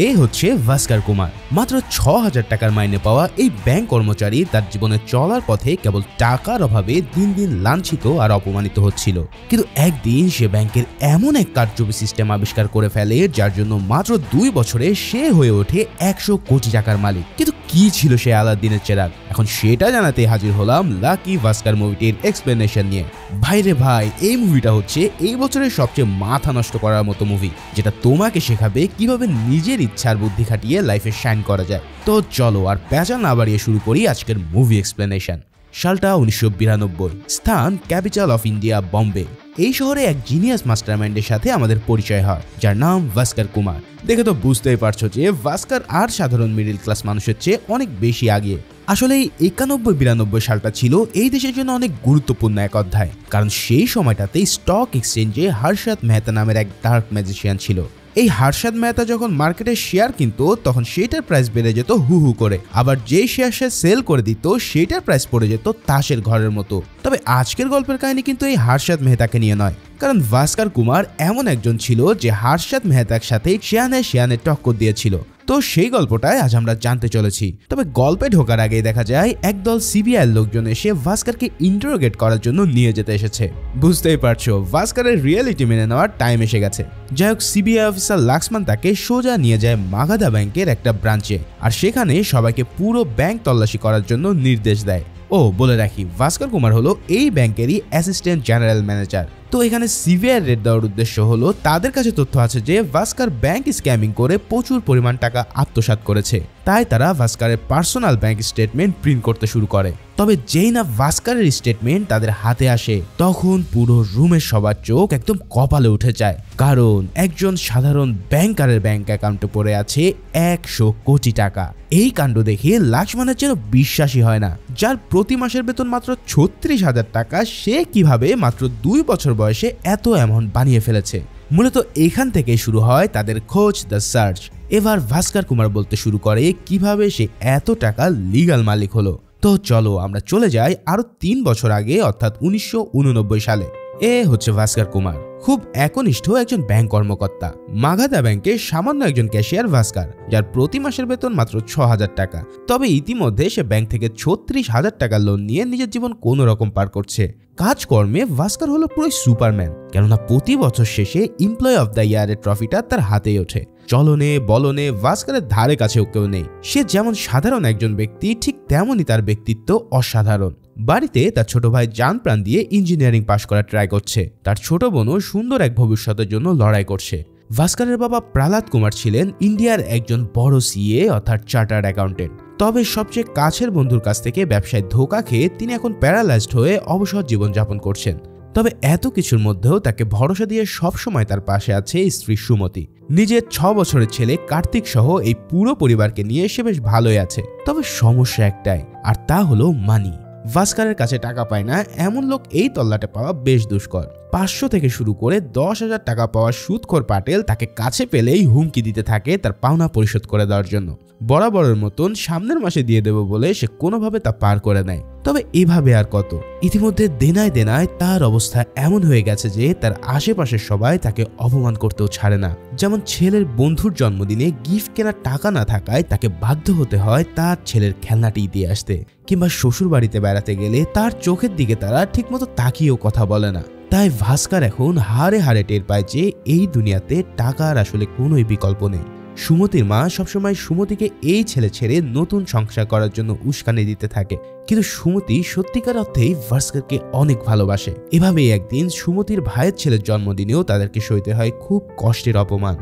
এই হচ্ছে ভাস্কার কুমার। মাত্র ৬,০০০ টাকার মাইনে পাওয়া এই ব্যাংক কর্মচারী তার জীবনে চলার পথে কেবল টাকার অভাবে দিন দিন লাঞ্ছিত আর অপমানিত হচ্ছিল। কিন্তু একদিন সে ব্যাংকের এমন এক কারচুপি সিস্টেম আবিষ্কার করে ফেলে যার জন্য মাত্র ২ বছরে সে হয়ে ওঠে ১০০ কোটি টাকার মালিক। কিন্তু কি ছিল সে আলাদিনের চেরাগ? এখন সেটা জানাতে হাজির হলাম লাকি ভাস্কার মুভিটির এক্সপ্লেনেশন নিয়ে। ভাইরে ভাই, এই মুভিটা হচ্ছে এই বছরের সবচেয়ে মাথা নষ্ট করার মতো মুভি, যেটা তোমাকে শেখাবে কিভাবে নিজের ইচ্ছার বুদ্ধি খাটিয়ে লাইফে শাইন করা যায়। তো চলো আর পেঁচা না বাড়িয়ে শুরু করি আজকের মুভি এক্সপ্লেনেশন। সালটা ১৯৯২, স্থান ক্যাপিটাল অফ ইন্ডিয়া বম্বে। এই শহরে এক জিনিয়াস মাস্টারমাইন্ডের সাথে আমাদের পরিচয় হয়, যার নাম ভাস্কার কুমার। দেখে তো বুঝতেই পারছো যে ভাস্কার আর সাধারণ মিডল ক্লাস মানুষের চেয়ে অনেক বেশি আগিয়ে। আসলে এই ৯১-৯২ সালটা ছিল এই দেশের জন্য অনেক গুরুত্বপূর্ণ এক অধ্যায়, কারণ সেই সময়টাতে স্টক এক্সচেঞ্জে হর্ষদ মেহতা নামের এক ডার্ক ম্যাজিশিয়ান ছিল। এই হর্ষদ মেহতা যখন মার্কেটে শেয়ার কিনতো তখন সেটার প্রাইস বেড়ে যেত হু হু করে, আবার যেই শেয়ার সে সেল করে দিত সেটার প্রাইস পড়ে যেত তাসের ঘরের মতো। তবে আজকের গল্পের কাহিনী কিন্তু এই হর্ষদ মেহতাকে নিয়ে নয়, কারণ ভাস্কার কুমার এমন একজন ছিল যে হর্ষদ মেহতার সাথে শেয়ানে টক্কর দিয়েছিল। তো সেই গল্পটাই আজ আমরা জানতে চলেছি। তবে গল্পে ঢোকার আগেই দেখা যায় একদল সিবিআই লোকজন এসে ভাস্কারকে ইন্টারোগেট করার জন্য নিয়ে যেতে এসেছে। বুঝতেই পারছো ভাস্কারের রিয়েলিটি মেনে নেওয়ার টাইম এসে গেছে। যাই হোক, সিবিআই অফিসার লাক্সমান তাকে সোজা নিয়ে যায় মাগাধা ব্যাংকের একটা ব্রাঞ্চে, আর সেখানে সবাইকে পুরো ব্যাংক তল্লাশি করার জন্য নির্দেশ দেয়। ও বলে রাখি, ভাস্কর কুমার হলো এই ব্যাংকেরই অ্যাসিস্ট্যান্ট জেনারেল ম্যানেজার। তো এখানে সিবিআই রেড দেওয়ার উদ্দেশ্য হলো তাদের কাছে তথ্য আছে যে ভাস্কর ব্যাংক স্ক্যামিং করে প্রচুর পরিমাণ টাকা আত্মসাৎ করেছে, তাই তারা ভাস্করের পার্সোনাল ব্যাংক স্টেটমেন্ট প্রিন্ট করতে শুরু করে। তবে যেই না ভাস্করের স্টেটমেন্ট তাদের হাতে আসে তখন পুরো রুমের সবার চোখ একদম কপালে উঠে যায়, কারণ একজন সাধারণ ব্যাংকারের ব্যাংক অ্যাকাউন্টে পড়ে আছে ১০০ কোটি টাকা। এই কাণ্ড দেখে লাক্সমানের যেন বিশ্বাসই হয় না, যার প্রতি মাসের বেতন মাত্র ৩৬,০০০ টাকা, সে কিভাবে মাত্র ২ বছর বয়সে এত অ্যামাউন্ট বানিয়ে ফেলেছে। মূলত এখান থেকে শুরু হয় তাদের খোঁজ, দ্য সার্চ। এবার ভাস্কর কুমার বলতে শুরু করে কিভাবে সে এত টাকা লিগ্যাল মালিক হলো। তো চলো আমরা চলে যাই আরো ৩ বছর আগে, অর্থাৎ ১৯৮৯ সালে। এ হচ্ছে ভাস্কর কুমার, খুব একনিষ্ঠ একজন ব্যাংক কর্মকর্তা। মাগাধা ব্যাংকে সামান্য একজন ক্যাশিয়ার ভাস্কর, যার প্রতি মাসের বেতন মাত্র ৬,০০০ টাকা। তবে ইতিমধ্যে সে ব্যাংক থেকে ৩৬,০০০ টাকা লোন নিয়ে নিজের জীবন কোনো রকম পার করছে। কাজকর্মে ভাস্কর হলো পুরো সুপারম্যান, কেননা প্রতি বছর শেষে এমপ্লয় অফ দ্য ইয়ারের ট্রফিটা তার হাতেই ওঠে। চলনে বলনে ভাস্করের ধারে কাছেও কেউ নেই। সে যেমন সাধারণ একজন ব্যক্তি, ঠিক তেমনই তার ব্যক্তিত্ব অসাধারণ। বাড়িতে তার ছোট ভাই জান প্রাণ দিয়ে ইঞ্জিনিয়ারিং পাশ করার ট্রাই করছে, তার ছোট বোনও সুন্দর এক ভবিষ্যতের জন্য লড়াই করছে। ভাস্করের বাবা প্রহ্লাদ কুমার ছিলেন ইন্ডিয়ার একজন বড় সিএ অর্থাৎ চার্টার্ড অ্যাকাউন্টেন্ট। তবে সবচেয়ে কাছের বন্ধুর কাছ থেকে ব্যবসায় ধোঁকা খেয়ে তিনি এখন প্যারালাইজড হয়ে অবসর জীবনযাপন করছেন। তবে এত কিছুর মধ্যেও তাকে ভরসা দিয়ে সবসময় তার পাশে আছে স্ত্রী সুমতি। নিজের ৬ বছরের ছেলে কার্তিক সহ এই পুরো পরিবারকে নিয়ে সে বেশ ভালোই আছে। তবে সমস্যা একটাই, আর তা হলো মানি। ভাস্করের কাছে টাকা পায় না এমন লোক এই তল্লাটে পাওয়া বেশ দুষ্কর। ৫০০ থেকে শুরু করে ১০,০০০ টাকা পাওয়া সুদখোর পাটেল তাকে কাছে পেলেই হুমকি দিতে থাকে তার পাওনা পরিশোধ করে দেওয়ার জন্য। বরাবরের মতন সামনের মাসে দিয়ে দেব বলে সে কোনোভাবে তা পার করে নেয়। তবে এভাবে আর কত, ইতিমধ্যে দেনায় তার অবস্থা এমন হয়ে গেছে যে তার আশেপাশের সবাই তাকে অপমান করতেও ছাড়ে না। যেমন ছেলের বন্ধুর জন্মদিনে গিফট কেনার টাকা না থাকায় তাকে বাধ্য হতে হয় তার ছেলের খেলনাটি দিয়ে আসতে, কিংবা শ্বশুর বাড়িতে বেড়াতে গেলে তার চোখের দিকে তারা ঠিকমতো তাকিয়েও কথা বলে না। তাই ভাস্কর এখন হাড়ে হাড়ে টের পায় যে এই দুনিয়াতে টাকার আসলে কোনোই বিকল্প নেই। সুমতির মা সবসময় সুমতিকে এই ছেলে ছেড়ে নতুন সংসার করার জন্য উস্কানি দিতে থাকে, কিন্তু সুমতি সত্যিকার অর্থেই ভাস্করকে অনেক ভালোবাসে। এভাবেই একদিন সুমতির ভাইয়ের ছেলের জন্মদিনেও তাদেরকে সইতে হয় খুব কষ্টের অপমান।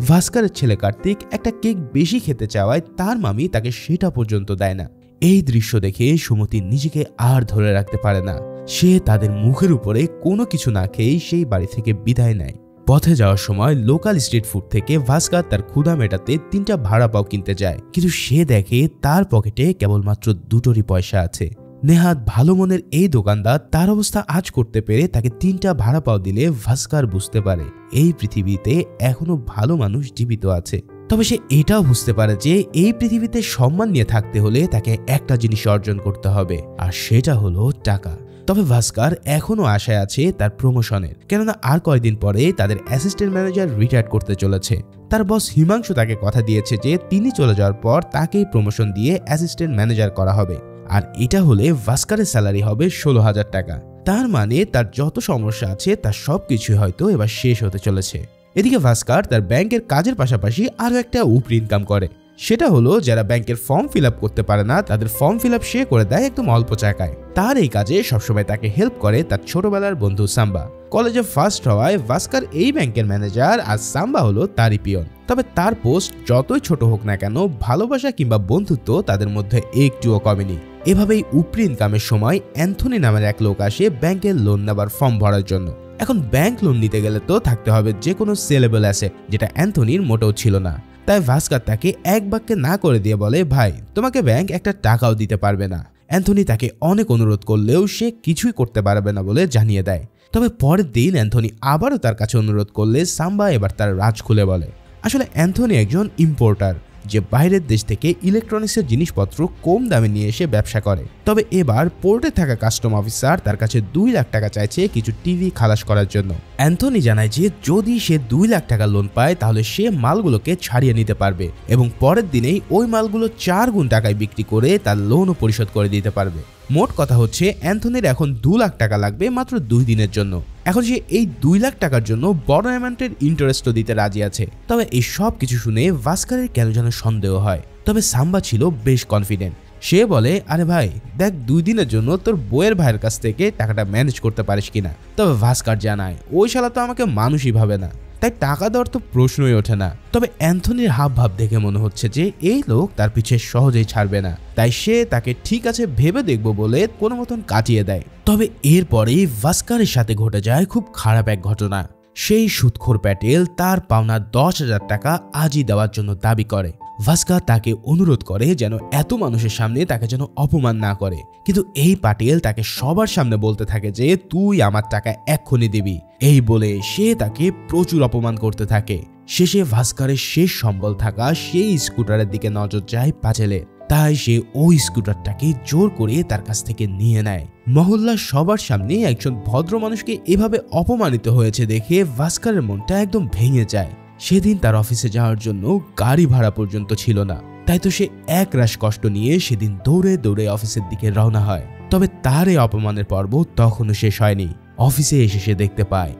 ভাস্করের ছেলে কার্তিক একটা কেক বেশি খেতে চাওয়ায় তার মামি তাকে সেটা পর্যন্ত দেয় না। এই দৃশ্য দেখে সুমতি নিজেকে আর ধরে রাখতে পারে না। সে তাদের মুখের উপরে কোনো কিছু না খেয়েই সেই বাড়ি থেকে বিদায় নেয়। পথে যাওয়ার সময় লোকাল স্ট্রিট ফুড থেকে ভাস্কর তার ক্ষুধা মেটাতে ৩টা ভাড়া পাও কিনতে যায়, কিন্তু সে দেখে তার পকেটে কেবলমাত্র ২টোরই পয়সা আছে। নেহাত ভালো মনের এই দোকানদার তার অবস্থা আজ করতে পেরে তাকে ৩টা ভাড়া পাও দিলে ভাস্কর বুঝতে পারে এই পৃথিবীতে এখনো ভালো মানুষ জীবিত আছে। তবে সে এটাও বুঝতে পারে যে এই পৃথিবীতে সম্মান নিয়ে থাকতে হলে তাকে একটা জিনিস অর্জন করতে হবে, আর সেটা হলো টাকা। তবে ভাস্কার এখনো আশায় আছে তার প্রমোশনের, কেননা আর কয়েকদিন পরে তাদের অ্যাসিস্ট্যান্ট ম্যানেজার রিটায়ার করতে চলেছে। তার বস হিমাংশু তাকে কথা দিয়েছে যে তিনি চলে যাওয়ার পর তাকেই প্রমোশন দিয়ে অ্যাসিস্ট্যান্ট ম্যানেজার করা হবে, আর এটা হলে ভাস্কারের স্যালারি হবে 16,000 টাকা। তার মানে তার যত সমস্যা আছে তার সবকিছুই হয়তো এবার শেষ হতে চলেছে। এদিকে ভাস্কার তার ব্যাংকের কাজের পাশাপাশি আরো একটা উপরি ইনকাম করে, সেটা হলো যারা ব্যাংকের ফর্ম ফিল আপ করতে পারে না তাদের ফর্ম ফিল আপ সে করে দেয় একদম অল্প টাকায়। তার এই কাজে সবসময় তাকে হেল্প করে তার ছোটবেলার বন্ধু সাম্বা। কলেজে ফার্স্ট হওয়ায় ভাস্কার এই ব্যাংকের ম্যানেজার আর সাম্বা হলো তারই পিয়ন। তবে তার পোস্ট যতই ছোট হোক না কেন, ভালোবাসা কিংবা বন্ধুত্ব তাদের মধ্যে একটুও কমেনি। এভাবেই উপরি ইনকামের সময় অ্যান্থনি নামের এক লোক আসে ব্যাংকের লোন নেবার ফর্ম ভরার জন্য। এখন ব্যাংক লোন নিতে গেলে তো থাকতে হবে যে কোনো সেলেবল অ্যাসেট, যেটা অ্যান্থনির মোটেও ছিল না। তাই ভাস্কার তাকে এক বাক্যে না করে দিয়ে বলে, ভাই তোমাকে ব্যাংক একটা টাকাও দিতে পারবে না। অ্যান্থনি তাকে অনেক অনুরোধ করলেও সে কিছুই করতে পারবে না বলে জানিয়ে দেয়। তবে পরের দিন অ্যান্থনি আবারও তার কাছে অনুরোধ করলে সাম্বা এবার তার রাজ খুলে বলে। আসলে অ্যান্থনি একজন ইম্পোর্টার, যে বাইরের দেশ থেকে ইলেকট্রনিক্সের জিনিসপত্র কম দামে নিয়ে এসে ব্যবসা করে। তবে এবার পোর্টে থাকা কাস্টম অফিসার তার কাছে 2 লাখ টাকা চাইছে কিছু টিভি খালাস করার জন্য। অ্যান্থনি জানায় যে যদি সে 2 লাখ টাকা লোন পায় তাহলে সে মালগুলোকে ছাড়িয়ে নিতে পারবে এবং পরের দিনেই ওই মালগুলো 4 গুণ টাকায় বিক্রি করে তার লোনও পরিশোধ করে দিতে পারবে। মোট কথা হচ্ছে অ্যান্থনির এখন 2 লাখ টাকা লাগবে মাত্র 2 দিনের জন্য। এখন সে এই 2 লাখ টাকার জন্য বড় অ্যামাউন্টের ইন্টারেস্টও দিতে রাজি আছে। তবে এই সব কিছু শুনে ভাস্কারের কেন যেন সন্দেহ হয়। তবে সাম্বা ছিল বেশ কনফিডেন্ট। সে বলে, আরে ভাই দেখ, 2 দিনের জন্য তোর বইয়ের ভাইয়ের কাছ থেকে টাকাটা ম্যানেজ করতে পারিস কিনা। তবে ভাস্কার জানায় ওই শালা তো আমাকে মানুষই ভাবে না, তাই টাকা দেওয়ার তো প্রশ্নই ওঠে না। তবে অ্যান্থনির হাব ভাব দেখে মনে হচ্ছে যে এই লোক তার পিছে সহজেই ছাড়বে না, তাই সে তাকে ঠিক আছে ভেবে দেখবো বলে কোনো মতন কাটিয়ে দেয়। তবে এরপরেই ভাস্কারের সাথে ঘটে যায় খুব খারাপ এক ঘটনা। সেই সুদখোর প্যাটেল তার পাওনা 10,000 টাকা আজই দেওয়ার জন্য দাবি করে। ভাস্কার তাকে অনুরোধ করে যেন এত মানুষের সামনে তাকে যেন অপমান না করে, কিন্তু এই পাটেল তাকে সবার সামনে বলতে থাকে যে তুই আমার টাকা এক্ষুনি দিবি। এই বলে সে তাকে প্রচুর অপমান করতে থাকে। শেষে ভাস্কারের শেষ সম্বল থাকা সেই স্কুটারের দিকে নজর যায় পাটেলের, তাই সে ওই স্কুটারটাকে জোর করে তার কাছ থেকে নিয়ে নেয়। মহল্লার সবার সামনে একজন ভদ্র মানুষকে এভাবে অপমানিত হয়েছে দেখে ভাস্কারের মনটা একদম ভেঙে যায়। সেদিন তার অফিসে যাওয়ার জন্য গাড়ি ভাড়া পর্যন্ত ছিল না, তাই তো সে একরাশ কষ্ট নিয়ে সেদিন দৌড়ে দৌড়ে অফিসের দিকে রওনা হয়। তবে তার এই অপমানের পর্ব তখনও শেষ হয়নি। অফিসে এসে সে দেখতে পায়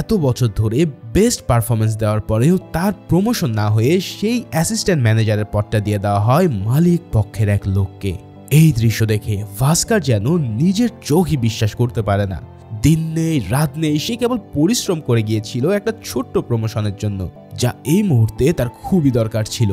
এত বছর ধরে বেস্ট পারফরমেন্স দেওয়ার পরেও তার প্রমোশন না হয়ে সেই অ্যাসিস্ট্যান্ট ম্যানেজারের পদটা দিয়ে দেওয়া হয় মালিক পক্ষের এক লোককে। এই দৃশ্য দেখে ভাস্কার যেন নিজের চোখই বিশ্বাস করতে পারে না। দিন নেই রাত নেই সে কেবল পরিশ্রম করে গিয়েছিল একটা ছোট্ট প্রমোশনের জন্য, যা এই মুহূর্তে তার খুবই দরকার ছিল।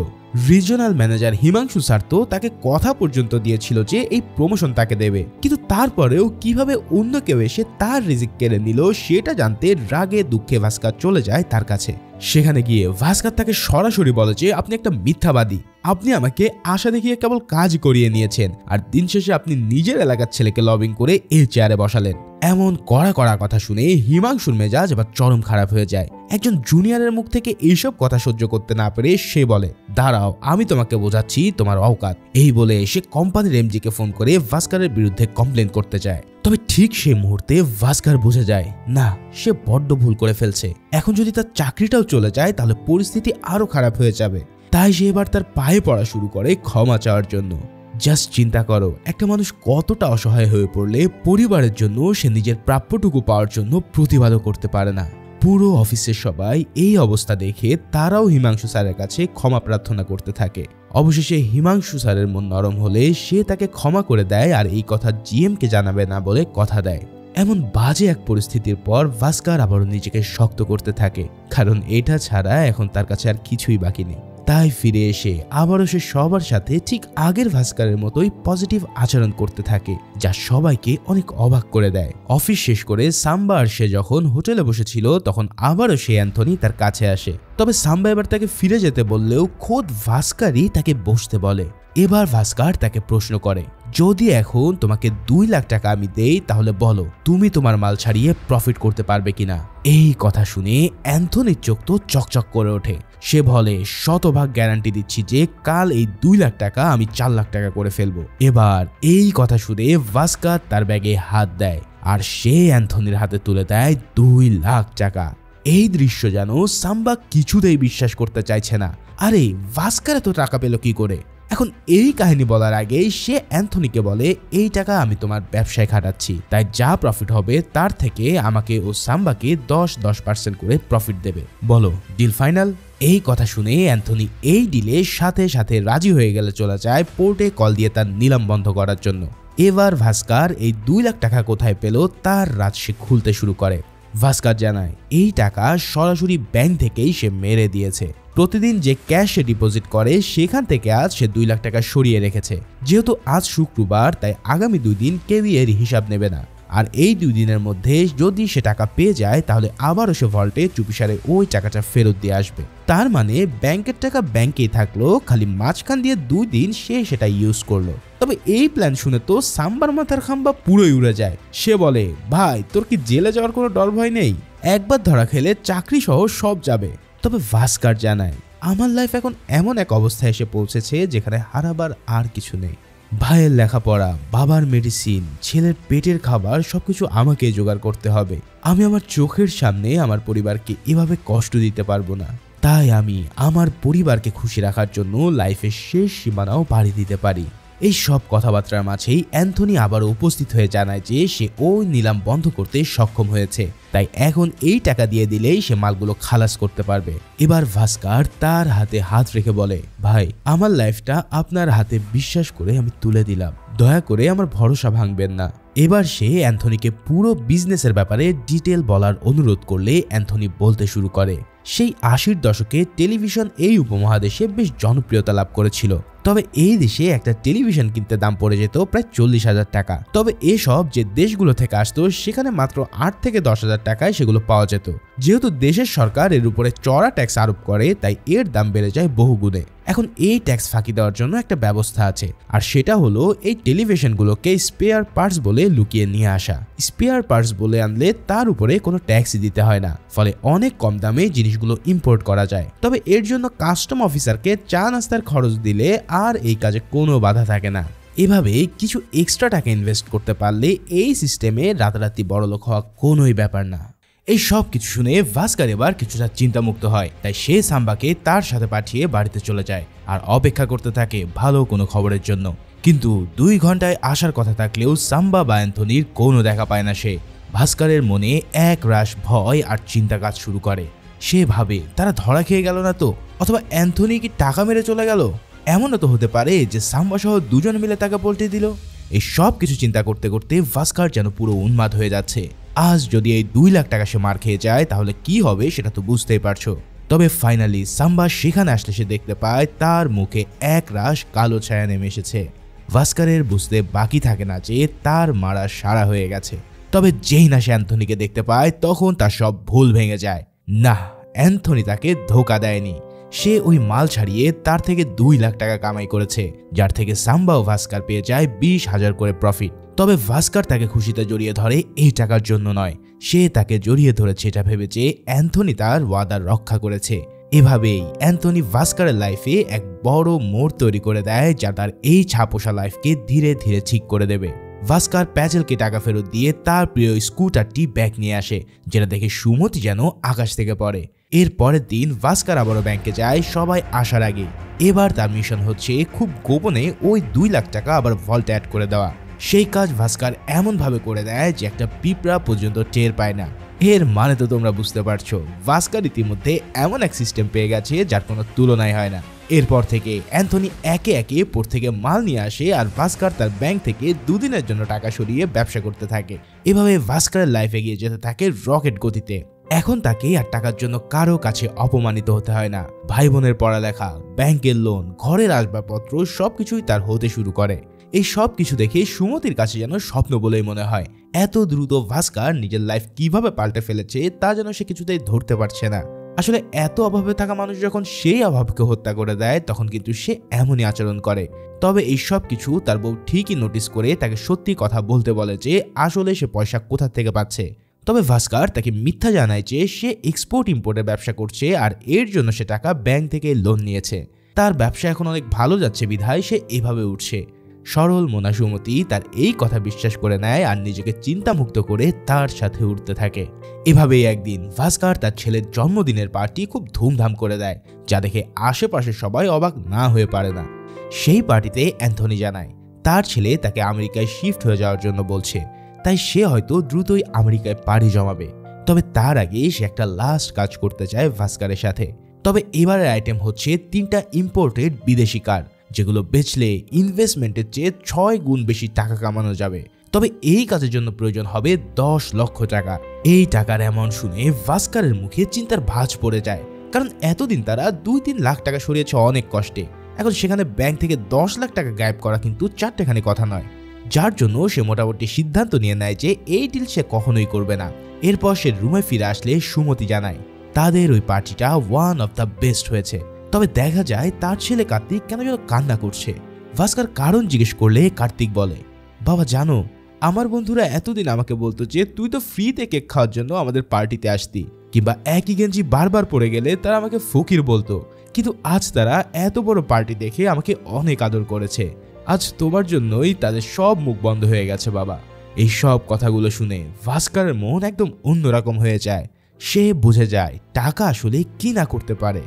রিজিওনাল ম্যানেজার হিমাংশু স্যার তো তাকে কথা পর্যন্ত দিয়েছিল যে এই প্রমোশন তাকে দেবে, কিন্তু তারপরেও কিভাবে অন্য কেউ এসে তার রিজিক কেড়ে নিল সেটা জানতে রাগে দুঃখে ভাস্কার চলে যায় তার কাছে। সেখানে গিয়ে ভাস্কার তাকে সরাসরি বলে যে আপনি একটা মিথ্যাবাদী, আপনি আমাকে আশা দেখিয়ে কেবল কাজ করিয়ে নিয়েছেন, আর দিন শেষে আপনি নিজের এলাকার ছেলেকে লবিং করে এই চেয়ারে বসালেন। এমন কড়া কড়া কথা শুনে হিমাংশুর মেজাজ এবার চরম খারাপ হয়ে যায়। একজন জুনিয়রের মুখ থেকে এইসব কথা সহ্য করতে না পেরে সে বলে, দাঁড়াও আমি তোমাকে বোঝাচ্ছি তোমার অওকাত। এই বলে সে কোম্পানির এমজিকে ফোন করে ভাস্কারের বিরুদ্ধে কমপ্লেন করতে যায়। তবে ঠিক সেই মুহূর্তে ভাস্কার বুঝে যায় না, সে বড্ড ভুল করে ফেলছে। এখন যদি তার চাকরিটাও চলে যায় তাহলে পরিস্থিতি আরো খারাপ হয়ে যাবে। তাই সে এবার তার পায়ে পড়া শুরু করে ক্ষমা চাওয়ার জন্য। জাস্ট চিন্তা করো, একটা মানুষ কতটা অসহায় হয়ে পড়লে পরিবারের জন্য সে নিজের প্রাপ্যটুকু পাওয়ার জন্য প্রতিবাদও করতে পারে না। পুরো অফিসের সবাই এই অবস্থা দেখে তারাও হিমাংশু স্যারের কাছে ক্ষমা প্রার্থনা করতে থাকে। অবশেষে হিমাংশু স্যারের মন নরম হলে সে তাকে ক্ষমা করে দেয় আর এই কথা জিএমকে জানাবে না বলে কথা দেয়। এমন বাজে এক পরিস্থিতির পর ভাস্কার আবারও নিজেকে শক্ত করতে থাকে, কারণ এটা ছাড়া এখন তার কাছে আর কিছুই বাকি নেই। তাই ফিরে এসে আবারও সে সবার সাথে ঠিক আগের ভাস্কারের মতোই পজিটিভ আচরণ করতে থাকে, যা সবাইকে অনেক অবাক করে দেয়। অফিস শেষ করে সাম্বা আর সে যখন হোটেলে বসেছিল তখন আবারও সে অ্যান্থনি তার কাছে আসে। তবে সাম্বা এবার তাকে ফিরে যেতে বললেও খোদ ভাস্কারই তাকে বসতে বলে। এবার ভাস্কার তাকে প্রশ্ন করে, যদি এখন তোমাকে 2 লাখ টাকা আমি দেই তাহলে বলো তুমি তোমার মাল ছাড়িয়ে প্রফিট করতে পারবে কিনা। এই কথা শুনে অ্যান্থনির চোখ তো চকচক করে ওঠে। সে বলে, শতভাগ গ্যারান্টি দিচ্ছি যে কাল এই 2 লাখ টাকা আমি 4 লাখ টাকা করে ফেলবো। এবার এই কথা শুনে ভাস্কার তার ব্যাগে হাত দেয় আর সে অ্যান্থনির হাতে তুলে দেয় 2 লাখ টাকা। এই দৃশ্য যেন সাম্বা কিছুতেই বিশ্বাস করতে চাইছে না। আরে ভাস্কার এত টাকা পেল কি করে? এখন এই কাহিনী বলার আগে সে অ্যান্থনিকে বলে, এই টাকা আমি তোমার ব্যবসায় খাটাচ্ছি, তাই যা প্রফিট হবে তার থেকে আমাকে ও সাম্বাকে 10% করে প্রফিট দেবে। বলো, ডিল ফাইনাল? এই কথা শুনে অ্যান্থনি এই ডিলে সাথে সাথে রাজি হয়ে গেলে চলে যায় পোর্টে কল দিয়ে তার নিলাম বন্ধ করার জন্য। এবার ভাস্কার এই 2 লাখ টাকা কোথায় পেল তার রাজ সে খুলতে শুরু করে। ভাস্কার জানায় এই টাকা সরাসরি ব্যাংক থেকেই সে মেরে দিয়েছে। প্রতিদিন যে ক্যাশ সে ডিপোজিট করে সেখান থেকে আজ সে 2 লাখ টাকা সরিয়ে রেখেছে। যেহেতু আজ শুক্রবার তাই আগামী 2 দিন কেউই এর হিসাব নেবে না। আর এই 2 দিনের মধ্যে যদি সে টাকা পেয়ে যায় তাহলে আবারও সে ভল্টে চুপিসারে ওই টাকাটা ফেরত দিয়ে আসবে। তার মানে ব্যাংকের টাকা ব্যাংকেই থাকলো, খালি মাঝখান দিয়ে 2 দিন সে সেটা ইউজ করলো। তবে এই প্ল্যান শুনে তো সাম্বার মাথার খাম্বা পুরোই উড়ে যায়। সে বলে, ভাই তোর কি জেলে যাওয়ার কোনো ডর ভয় নেই? একবার ধরা খেলে চাকরি সহ সব যাবে। তবে ভাস্কার জানায়, আমার লাইফ এখন এমন এক অবস্থায় এসে পৌঁছেছে যেখানে হারাবার আর কিছু নেই। ভাইয়ের লেখাপড়া, বাবার মেডিসিন, ছেলের পেটের খাবার সবকিছু আমাকে জোগাড় করতে হবে। আমি আমার চোখের সামনে আমার পরিবারকে এভাবে কষ্ট দিতে পারবো না। তাই আমি আমার পরিবারকে খুশি রাখার জন্য লাইফের শেষ সীমানাও পাড়ি দিতে পারি। এই সব কথাবার্তার মাঝেই অ্যান্থনি আবারও উপস্থিত হয়ে জানায় যে সে ওই নিলাম বন্ধ করতে সক্ষম হয়েছে, তাই এখন এই টাকা দিয়ে দিলেই সে মালগুলো খালাস করতে পারবে। এবার ভাস্কার তার হাতে হাত রেখে বলে, ভাই আমার লাইফটা আপনার হাতে বিশ্বাস করে আমি তুলে দিলাম, দয়া করে আমার ভরসা ভাঙবেন না। এবার সে অ্যান্থনিকে পুরো বিজনেসের ব্যাপারে ডিটেল বলার অনুরোধ করলে অ্যান্থনি বলতে শুরু করে। সেই 80-র দশকে টেলিভিশন এই উপমহাদেশে বেশ জনপ্রিয়তা লাভ করেছিল। তবে এই দেশে একটা টেলিভিশন কিনতে দাম পড়ে যেত প্রায় 40,000 টাকা। তবে এসব যে দেশগুলো থেকে আসতো সেখানে মাত্র 8 থেকে 10,000 টাকায় সেগুলো পাওয়া যেত। যেহেতু দেশের সরকার এর উপরে চড়া ট্যাক্স আরোপ করে তাই এর দাম বেড়ে যায় বহুগুণে। এখন এই ট্যাক্স ফাঁকি দেওয়ার জন্য একটা ব্যবস্থা আছে, আর সেটা হলো এই টেলিভিশনগুলোকে স্পেয়ার পার্টস বলে লুকিয়ে নিয়ে আসা। স্পেয়ার পার্টস বলে আনলে তার উপরে কোনো ট্যাক্সই দিতে হয় না, ফলে অনেক কম দামে জিনিসগুলো ইম্পোর্ট করা যায়। তবে এর জন্য কাস্টম অফিসারকে চা নাস্তার খরচ দিলে আর এই কাজে কোনো বাধা থাকে না। এভাবে কিছু এক্সট্রা টাকা ইনভেস্ট করতে পারলে এই সিস্টেমে রাতারাতি বড়লোক হওয়া কোনোই ব্যাপার না। এই সব কিছু শুনে ভাস্কার এবার কিছুটা চিন্তামুক্ত হয়, তাই সে সাম্বাকে তার সাথে পাঠিয়ে বাড়িতে চলে যায় আর অপেক্ষা করতে থাকে ভালো কোনো খবরের জন্য। কিন্তু 2 ঘন্টায় আসার কথা থাকলেও সাম্বা বা অ্যান্থনির কোনো দেখা পায় না সে। ভাস্করের মনে এক রাশ ভয় আর চিন্তা কাজ শুরু করে। সে ভাবে তারা ধরা খেয়ে গেল না তো, অথবা অ্যান্থনি কি টাকা মেরে চলে গেল? এমনও তো হতে পারে যে সাম্বা সহ 2 জন মিলে তাকে পল্টে দিল। এই সব কিছু চিন্তা করতে করতে ভাস্কর যেন পুরো উন্মাদ হয়ে যাচ্ছে। আজ যদি এই 2 লাখ টাকা সে মার খেয়ে যায় তাহলে কি হবে সেটা তো বুঝতেই পারছো। তবে ফাইনালি সাম্বা সেখানে আসলে সে দেখতে পায় তার মুখে এক রাশ কালো ছায়া নেমে এসেছে। ভাস্করের বুঝতে বাকি থাকে না যে তার মারা সারা হয়ে গেছে। তবে যেই না সে অ্যান্থনিকে দেখতে পায় তখন তার সব ভুল ভেঙে যায়। না, অ্যান্থনি তাকে ধোঁকা দেয়নি। সে ওই মাল ছাড়িয়ে তার থেকে 2 লাখ টাকা কামাই করেছে, যার থেকে সাম্বা ও ভাস্কর পেয়ে যায় 20,000 করে প্রফিট। তবে ভাস্কর তাকে খুশিতে জড়িয়ে ধরে এই টাকার জন্য নয়, সে তাকে জড়িয়ে ধরেছে এটা ভেবে যে অ্যান্থনি তার ওয়াদা রক্ষা করেছে। এভাবেই অ্যান্থনি ভাস্করের লাইফে এক বড় মোড় তৈরি করে দেয়, যা তার এই ছাপোষা লাইফকে ধীরে ধীরে ঠিক করে দেবে। ভাস্কর প্যাজেলকে টাকা ফেরত দিয়ে তার প্রিয় স্কুটারটি ব্যাক নিয়ে আসে, যেটা দেখে সুমতি যেন আকাশ থেকে পড়ে। এর পরের দিন ভাস্কর আবারও ব্যাংকে যায় সবাই আসার আগে। এবার তার মিশন হচ্ছে খুব গোপনে ওই 2 লাখ টাকা আবার ভল্টে অ্যাড করে দেওয়া। সেই কাজ ভাস্কর এমন ভাবে করে দেয় যে একটা পিঁপড়া পর্যন্ত টের পায় না। এর মানে তো তোমরা বুঝতে পারছো, ভাস্কর ইতিমধ্যে এমন এক সিস্টেম পেয়ে গেছে যার কোনো তুলনাই হয় না। এরপর থেকে অ্যান্থনি একে একে পোর্ট থেকে মাল নিয়ে আসে আর ভাস্কর তার ব্যাংক থেকে 2 দিনের জন্য টাকা সরিয়ে ব্যবসা করতে থাকে। এভাবে ভাস্করের লাইফ এগিয়ে যেতে থাকে রকেট গতিতে। এখন তাকে আর টাকার জন্য কারো কাছে অপমানিত হতে হয় না। ভাই বোনের পড়ালেখা, ব্যাংকের লোন, ঘরের আসবাবপত্র সবকিছুই তার হতে শুরু করে। এই সব কিছু দেখে সুমতির কাছে যেন স্বপ্ন বলেই মনে হয়। এত দ্রুত ভাস্কর নিজের লাইফ কিভাবে পাল্টে ফেলেছে তা যেন সে কিছুতেই ধরতে পারছে না। আসলে এত অভাবে থাকা মানুষ যখন সেই অভাবকে হত্যা করে দেয় তখন কিন্তু সে এমনই আচরণ করে। তবে এই সব কিছু তার বউ ঠিকই নোটিস করে তাকে সত্যি কথা বলতে বলে যে আসলে সে পয়সা কোথা থেকে পাচ্ছে। তবে ভাস্কার তাকে মিথ্যা জানায় যে সে এক্সপোর্ট ইম্পোর্টের ব্যবসা করছে আর এর জন্য সে টাকা ব্যাংক থেকে লোন নিয়েছে। তার ব্যবসা এখন অনেক ভালো যাচ্ছে বিধায় সে এভাবে উঠছে। সরল মোনা সুমতি তার এই কথা বিশ্বাস করে নেয় আর নিজেকে চিন্তামুক্ত করে তার সাথে উঠতে থাকে। এভাবেই একদিন ভাস্কার তার ছেলের জন্মদিনের পার্টি খুব ধুমধাম করে দেয়, যা দেখে আশেপাশে সবাই অবাক না হয়ে পারে না। সেই পার্টিতে অ্যান্থনি জানায় তার ছেলে তাকে আমেরিকায় শিফট হয়ে যাওয়ার জন্য বলছে, তাই সে হয়তো দ্রুতই আমেরিকায় পাড়ি জমাবে। তবে তার আগে সে একটা লাস্ট কাজ করতে চায় ভাস্কারের সাথে। তবে এবারের আইটেম হচ্ছে 3টা ইম্পোর্টেড বিদেশি কার, যেগুলো বেচলে ইনভেস্টমেন্টের চেয়ে 6 গুণ বেশি টাকা কামানো যাবে। তবে এই কাজের জন্য প্রয়োজন হবে 10 লক্ষ টাকা। এই টাকার অ্যামাউন্ট শুনে ভাস্কারের মুখে চিন্তার ভাঁজ পড়ে যায়, কারণ এতদিন তারা 2-3 লাখ টাকা সরিয়েছে অনেক কষ্টে। এখন সেখানে ব্যাংক থেকে 10 লাখ টাকা গায়েব করা কিন্তু চারটেখানি কথা নয়, যার জন্য সে মোটামুটি সিদ্ধান্ত নিয়ে নেয় যে এই ডিল সে কখনোই করবে না। এরপর সে রুমে ফিরে আসলে সুমতি জানায় তাদের ওই পার্টিটা ওয়ান অফ দ্য বেস্ট হয়েছে। তবে দেখা যায় তার ছেলে কার্তিক কেন যেন কান্না করছে। ভাস্কার কারণ জিজ্ঞেস করলে কার্তিক বলে, বাবা জানো, আমার বন্ধুরা এতদিন আমাকে বলতো যে তুই তো ফ্রিতে কেক খাওয়ার জন্য আমাদের পার্টিতে আসতি, কিংবা একই গেঞ্জি বারবার পরে গেলে তারা আমাকে ফকির বলতো, কিন্তু আজ তারা এত বড় পার্টি দেখে আমাকে অনেক আদর করেছে। আজ তোমার জন্যই তাদের সব মুখ বন্ধ হয়ে গেছে বাবা। এই সব কথাগুলো শুনে ভাস্কারের মন একদম অন্যরকম হয়ে যায়। সে বুঝে যায় টাকা আসলে কি না করতে পারে।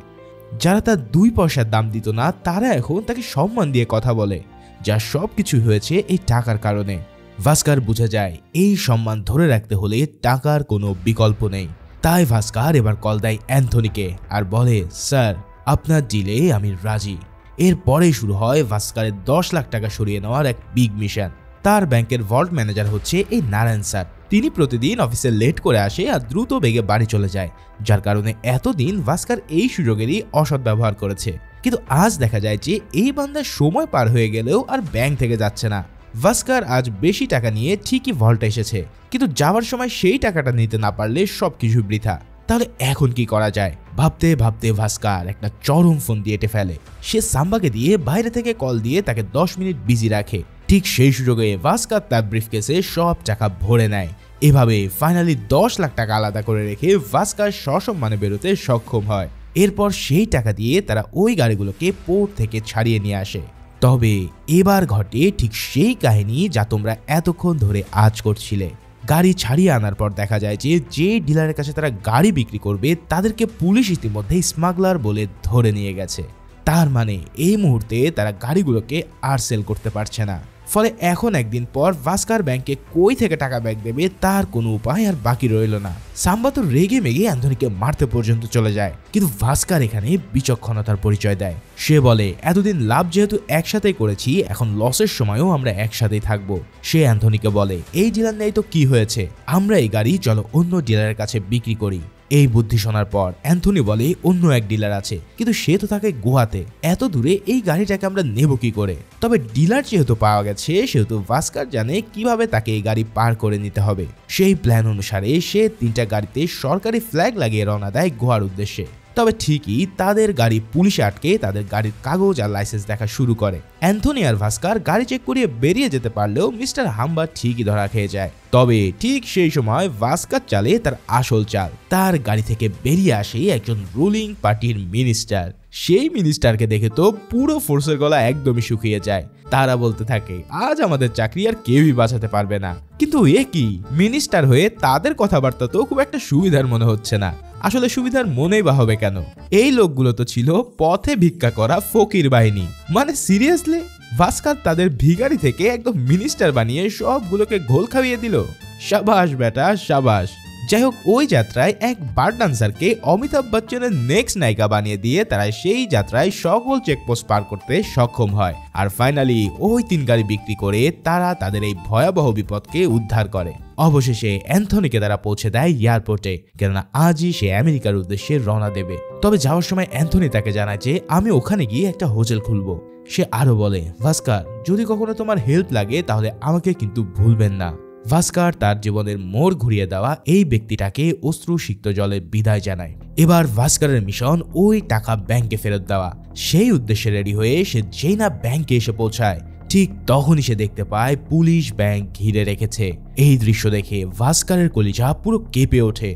যারা তার 2 পয়সার দাম দিত না তারা এখন তাকে সম্মান দিয়ে কথা বলে, যা সবকিছু হয়েছে এই টাকার কারণে। ভাস্কার বুঝে যায় এই সম্মান ধরে রাখতে হলে টাকার কোনো বিকল্প নেই। তাই ভাস্কার এবার কল দেয় অ্যান্থনিকে আর বলে, স্যার আপনার ডিলে আমি রাজি। এরপরেই শুরু হয় ভাস্কারের 10 লাখ টাকা সরিয়ে নেওয়ার এক বিগ মিশন। তার ব্যাংকের ভল্ট ম্যানেজার হচ্ছে এই নারায়ণ স্যার। তিনি প্রতিদিন অফিসে লেট করে আসে আর দ্রুত বেগে বাড়ি চলে যায়, যার কারণে এতদিন ভাস্কার এই সুযোগেরই অসৎ ব্যবহার করেছে। কিন্তু আজ দেখা যায় যে এই বান্দার সময় পার হয়ে গেলেও আর ব্যাংক থেকে যাচ্ছে না। ভাস্কার আজ বেশি টাকা নিয়ে ঠিকই ভল্টে এসেছে, কিন্তু যাওয়ার সময় সেই টাকাটা নিতে না পারলে সবকিছু বৃথা। তাহলে এখন কি করা যায়? ভাবতে ভাবতে ভাস্কার একটা চরম ফোন দিয়ে এঁটে ফেলে। সে সাম্বাকে দিয়ে বাইরে থেকে কল দিয়ে তাকে 10 মিনিট বিজি রাখে। ঠিক সেই সুযোগে ভাস্কার তার ব্রিফকেসে সব টাকা ভরে নেয়। এভাবে ফাইনালি 10 লাখ টাকা আলাদা করে রেখে ভাস্কার সসম্মানে বেরোতে সক্ষম হয়। এরপর সেই টাকা দিয়ে তারা ওই গাড়িগুলোকে পোর্ট থেকে ছাড়িয়ে নিয়ে আসে। তবে এবার ঘটে ঠিক সেই কাহিনী যা তোমরা এতক্ষণ ধরে আজ করছিলে। গাড়ি ছাড়িয়ে আনার পর দেখা যায় যে ডিলারের কাছে তারা গাড়ি বিক্রি করবে তাদেরকে পুলিশ ইতিমধ্যে স্মাগলার বলে ধরে নিয়ে গেছে। তার মানে এই মুহূর্তে তারা গাড়িগুলোকে আর সেল করতে পারছে না। ফলে এখন একদিন পর ভাস্কার ব্যাংকে কই থেকে টাকা ব্যাক দেবে তার কোনো উপায় আর বাকি রইল না। সাম্বা তো রেগে মেগে অ্যান্থনিকে মারতে পর্যন্ত চলে যায়, কিন্তু ভাস্কার এখানে বিচক্ষণতার পরিচয় দেয়। সে বলে, এতদিন লাভ যেহেতু একসাথেই করেছি, এখন লসের সময়ও আমরা একসাথেই থাকবো। সে অ্যান্থনিকে বলে, এই ডিলার নেই তো কি হয়েছে, আমরা এই গাড়ি চলো অন্য ডিলারের কাছে বিক্রি করি। এই বুদ্ধি শোনার পর অ্যান্থনি বলে, অন্য এক ডিলার আছে, কিন্তু সে তো থাকে গোয়াতে, এত দূরে এই গাড়িটাকে আমরা নেব কি করে? তবে ডিলার যেহেতু পাওয়া গেছে সেহেতু ভাস্কার জানে কিভাবে তাকে এই গাড়ি পার করে নিতে হবে। সেই প্ল্যান অনুসারে সে 3টা গাড়িতে সরকারি ফ্ল্যাগ লাগিয়ে রওনা দেয় গোয়ার উদ্দেশ্যে। তবে ঠিকই তাদের গাড়ি পুলিশে আটকে তাদের গাড়ির কাগজ আর লাইসেন্স দেখা শুরু করে। অ্যান্থনি আর ভাস্কার গাড়ি চেক করিয়ে বেরিয়ে যেতে পারলেও মিস্টার হাম্বার ঠিকই ধরা খেয়ে যায়। তবে ঠিক সেই সময় ভাস্কার চালে তার আসল চাল। তার গাড়ি থেকে বেরিয়ে আসে একজন রুলিং পার্টির মিনিস্টার। সেই মিনিস্টারকে দেখে তো পুরো ফোর্সের গলা একদমই শুকিয়ে যায়। তারা বলতে থাকে, আজ আমাদের চাকরি আর কেউই বাঁচাতে পারবে না। কিন্তু এ কি, মিনিস্টার হয়ে তাদের কথাবার্তা তো খুব একটা সুবিধার মনে হচ্ছে না। আসলে সুবিধার মনেই বা হবে কেন? এই লোকগুলো তো ছিল পথে ভিক্ষা করা ফকির বাহিনী। মানে সিরিয়াসলি, ভাস্কার তাদের ভিখারি থেকে একদম মিনিস্টার বানিয়ে সবগুলোকে ঘোল খাইয়ে দিল। সাবাস বেটা সাবাস। যাই হোক, ওই যাত্রায় এক বার ডান্সারকে অমিতাভ বচ্চনের নেক্সট নায়িকা বানিয়ে দিয়ে তারা সেই যাত্রায় সকল চেকপোস্ট পার করতে সক্ষম হয়। আর ফাইনালি ওই 3 গাড়ি বিক্রি করে তারা তাদের এই ভয়াবহ বিপদকে উদ্ধার করে। অবশেষে অ্যান্থনিকে তারা পৌঁছে দেয় এয়ারপোর্টে, কেননা আজই সে আমেরিকার উদ্দেশ্যে রওনা দেবে। তবে যাওয়ার সময় অ্যান্থনি তাকে জানায় যে আমি ওখানে গিয়ে একটা হোটেল খুলবো। সে আরো বলে, ভাস্কার যদি কখনো তোমার হেল্প লাগে তাহলে আমাকে কিন্তু ভুলবেন না। ভাস্কার তার জীবনের মোড় ঘুরিয়ে দেওয়া এই ব্যক্তিটাকে অশ্রুসিক্ত জলে বিদায় জানায়। এবার ভাস্কারের মিশন ওই টাকা ব্যাংকে ফেরত দেওয়া। সেই উদ্দেশ্যে রেডি হয়ে সে যেই না ব্যাংকে এসে পৌঁছায়, ঠিক তখনই সে দেখতে পায় পুলিশ ব্যাংক ঘিরে রেখেছে। এই দৃশ্য দেখে ভাস্কারের কলিজা পুরো কেঁপে ওঠে।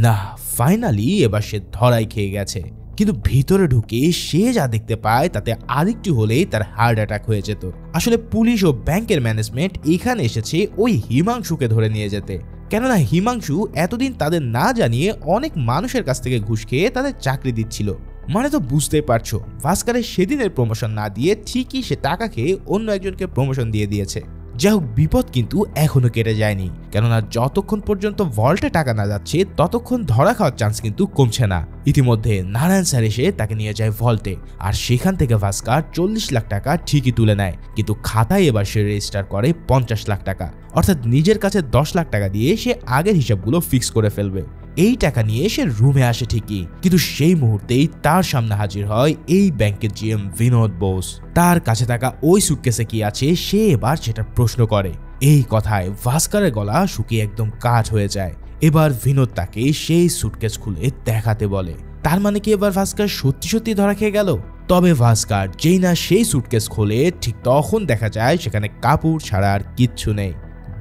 না, ফাইনালি এবার সে ধরাই খেয়ে গেছে। কিন্তু ভিতরে ঢুকে সে যা দেখতে পায় তাতে আরেকটু হলেই তার হার্ট অ্যাটাক হয়ে যেত। আসলে পুলিশ ও ব্যাংকের ম্যানেজমেন্ট এখানে এসেছে ওই হিমাংশুকে ধরে নিয়ে যেতে। কেননা হিমাংশু এতদিন তাদের না জানিয়ে অনেক মানুষের কাছ থেকে ঘুষ খেয়ে তাদের চাকরি দিচ্ছিল। মানে তো বুঝতেই পারছো, ভাস্কারের সেদিনের প্রমোশন না দিয়ে ঠিকই সে টাকা খেয়ে অন্য একজনকে প্রমোশন দিয়ে দিয়েছে। যাই হোক, বিপদ কিন্তু এখনো কেটে যায়নি, কেননা যতক্ষণ পর্যন্ত ভল্টে টাকা না যাচ্ছে ততক্ষণ ধরা খাওয়ার চান্স কিন্তু কমছে না। ইতিমধ্যে নারায়ণ স্যার এসে তাকে নিয়ে যায় ভল্টে, আর সেখান থেকে ভাস্কার 40 লাখ টাকা ঠিকই তুলে নেয়। কিন্তু খাতায় এবার সে রেজিস্টার করে 50 লাখ টাকা, অর্থাৎ নিজের কাছে 10 লাখ টাকা দিয়ে সে আগের হিসাবগুলো ফিক্স করে ফেলবে। এই টাকা নিয়ে সে রুমে আসে ঠিকই, কিন্তু সেই মুহূর্তেই তার সামনে হাজির হয় এই ব্যাংকের জিএম বিনোদ বোস। তার কাছে থাকা ওই সুটকেসে কি আছে সে এবার সেটা প্রশ্ন করে। এই কথায় ভাস্কারের গলা শুকিয়ে একদম কাঠ হয়ে যায়। এবার বিনোদ তাকে সেই সুটকেস খুলে দেখাতে বলে। তার মানে কি এবার ভাস্কার সত্যি সত্যি ধরা খেয়ে গেল? তবে ভাস্কার যেই না সেই সুটকেস খোলে ঠিক তখন দেখা যায় সেখানে কাপড় ছাড়া আর কিচ্ছু নেই।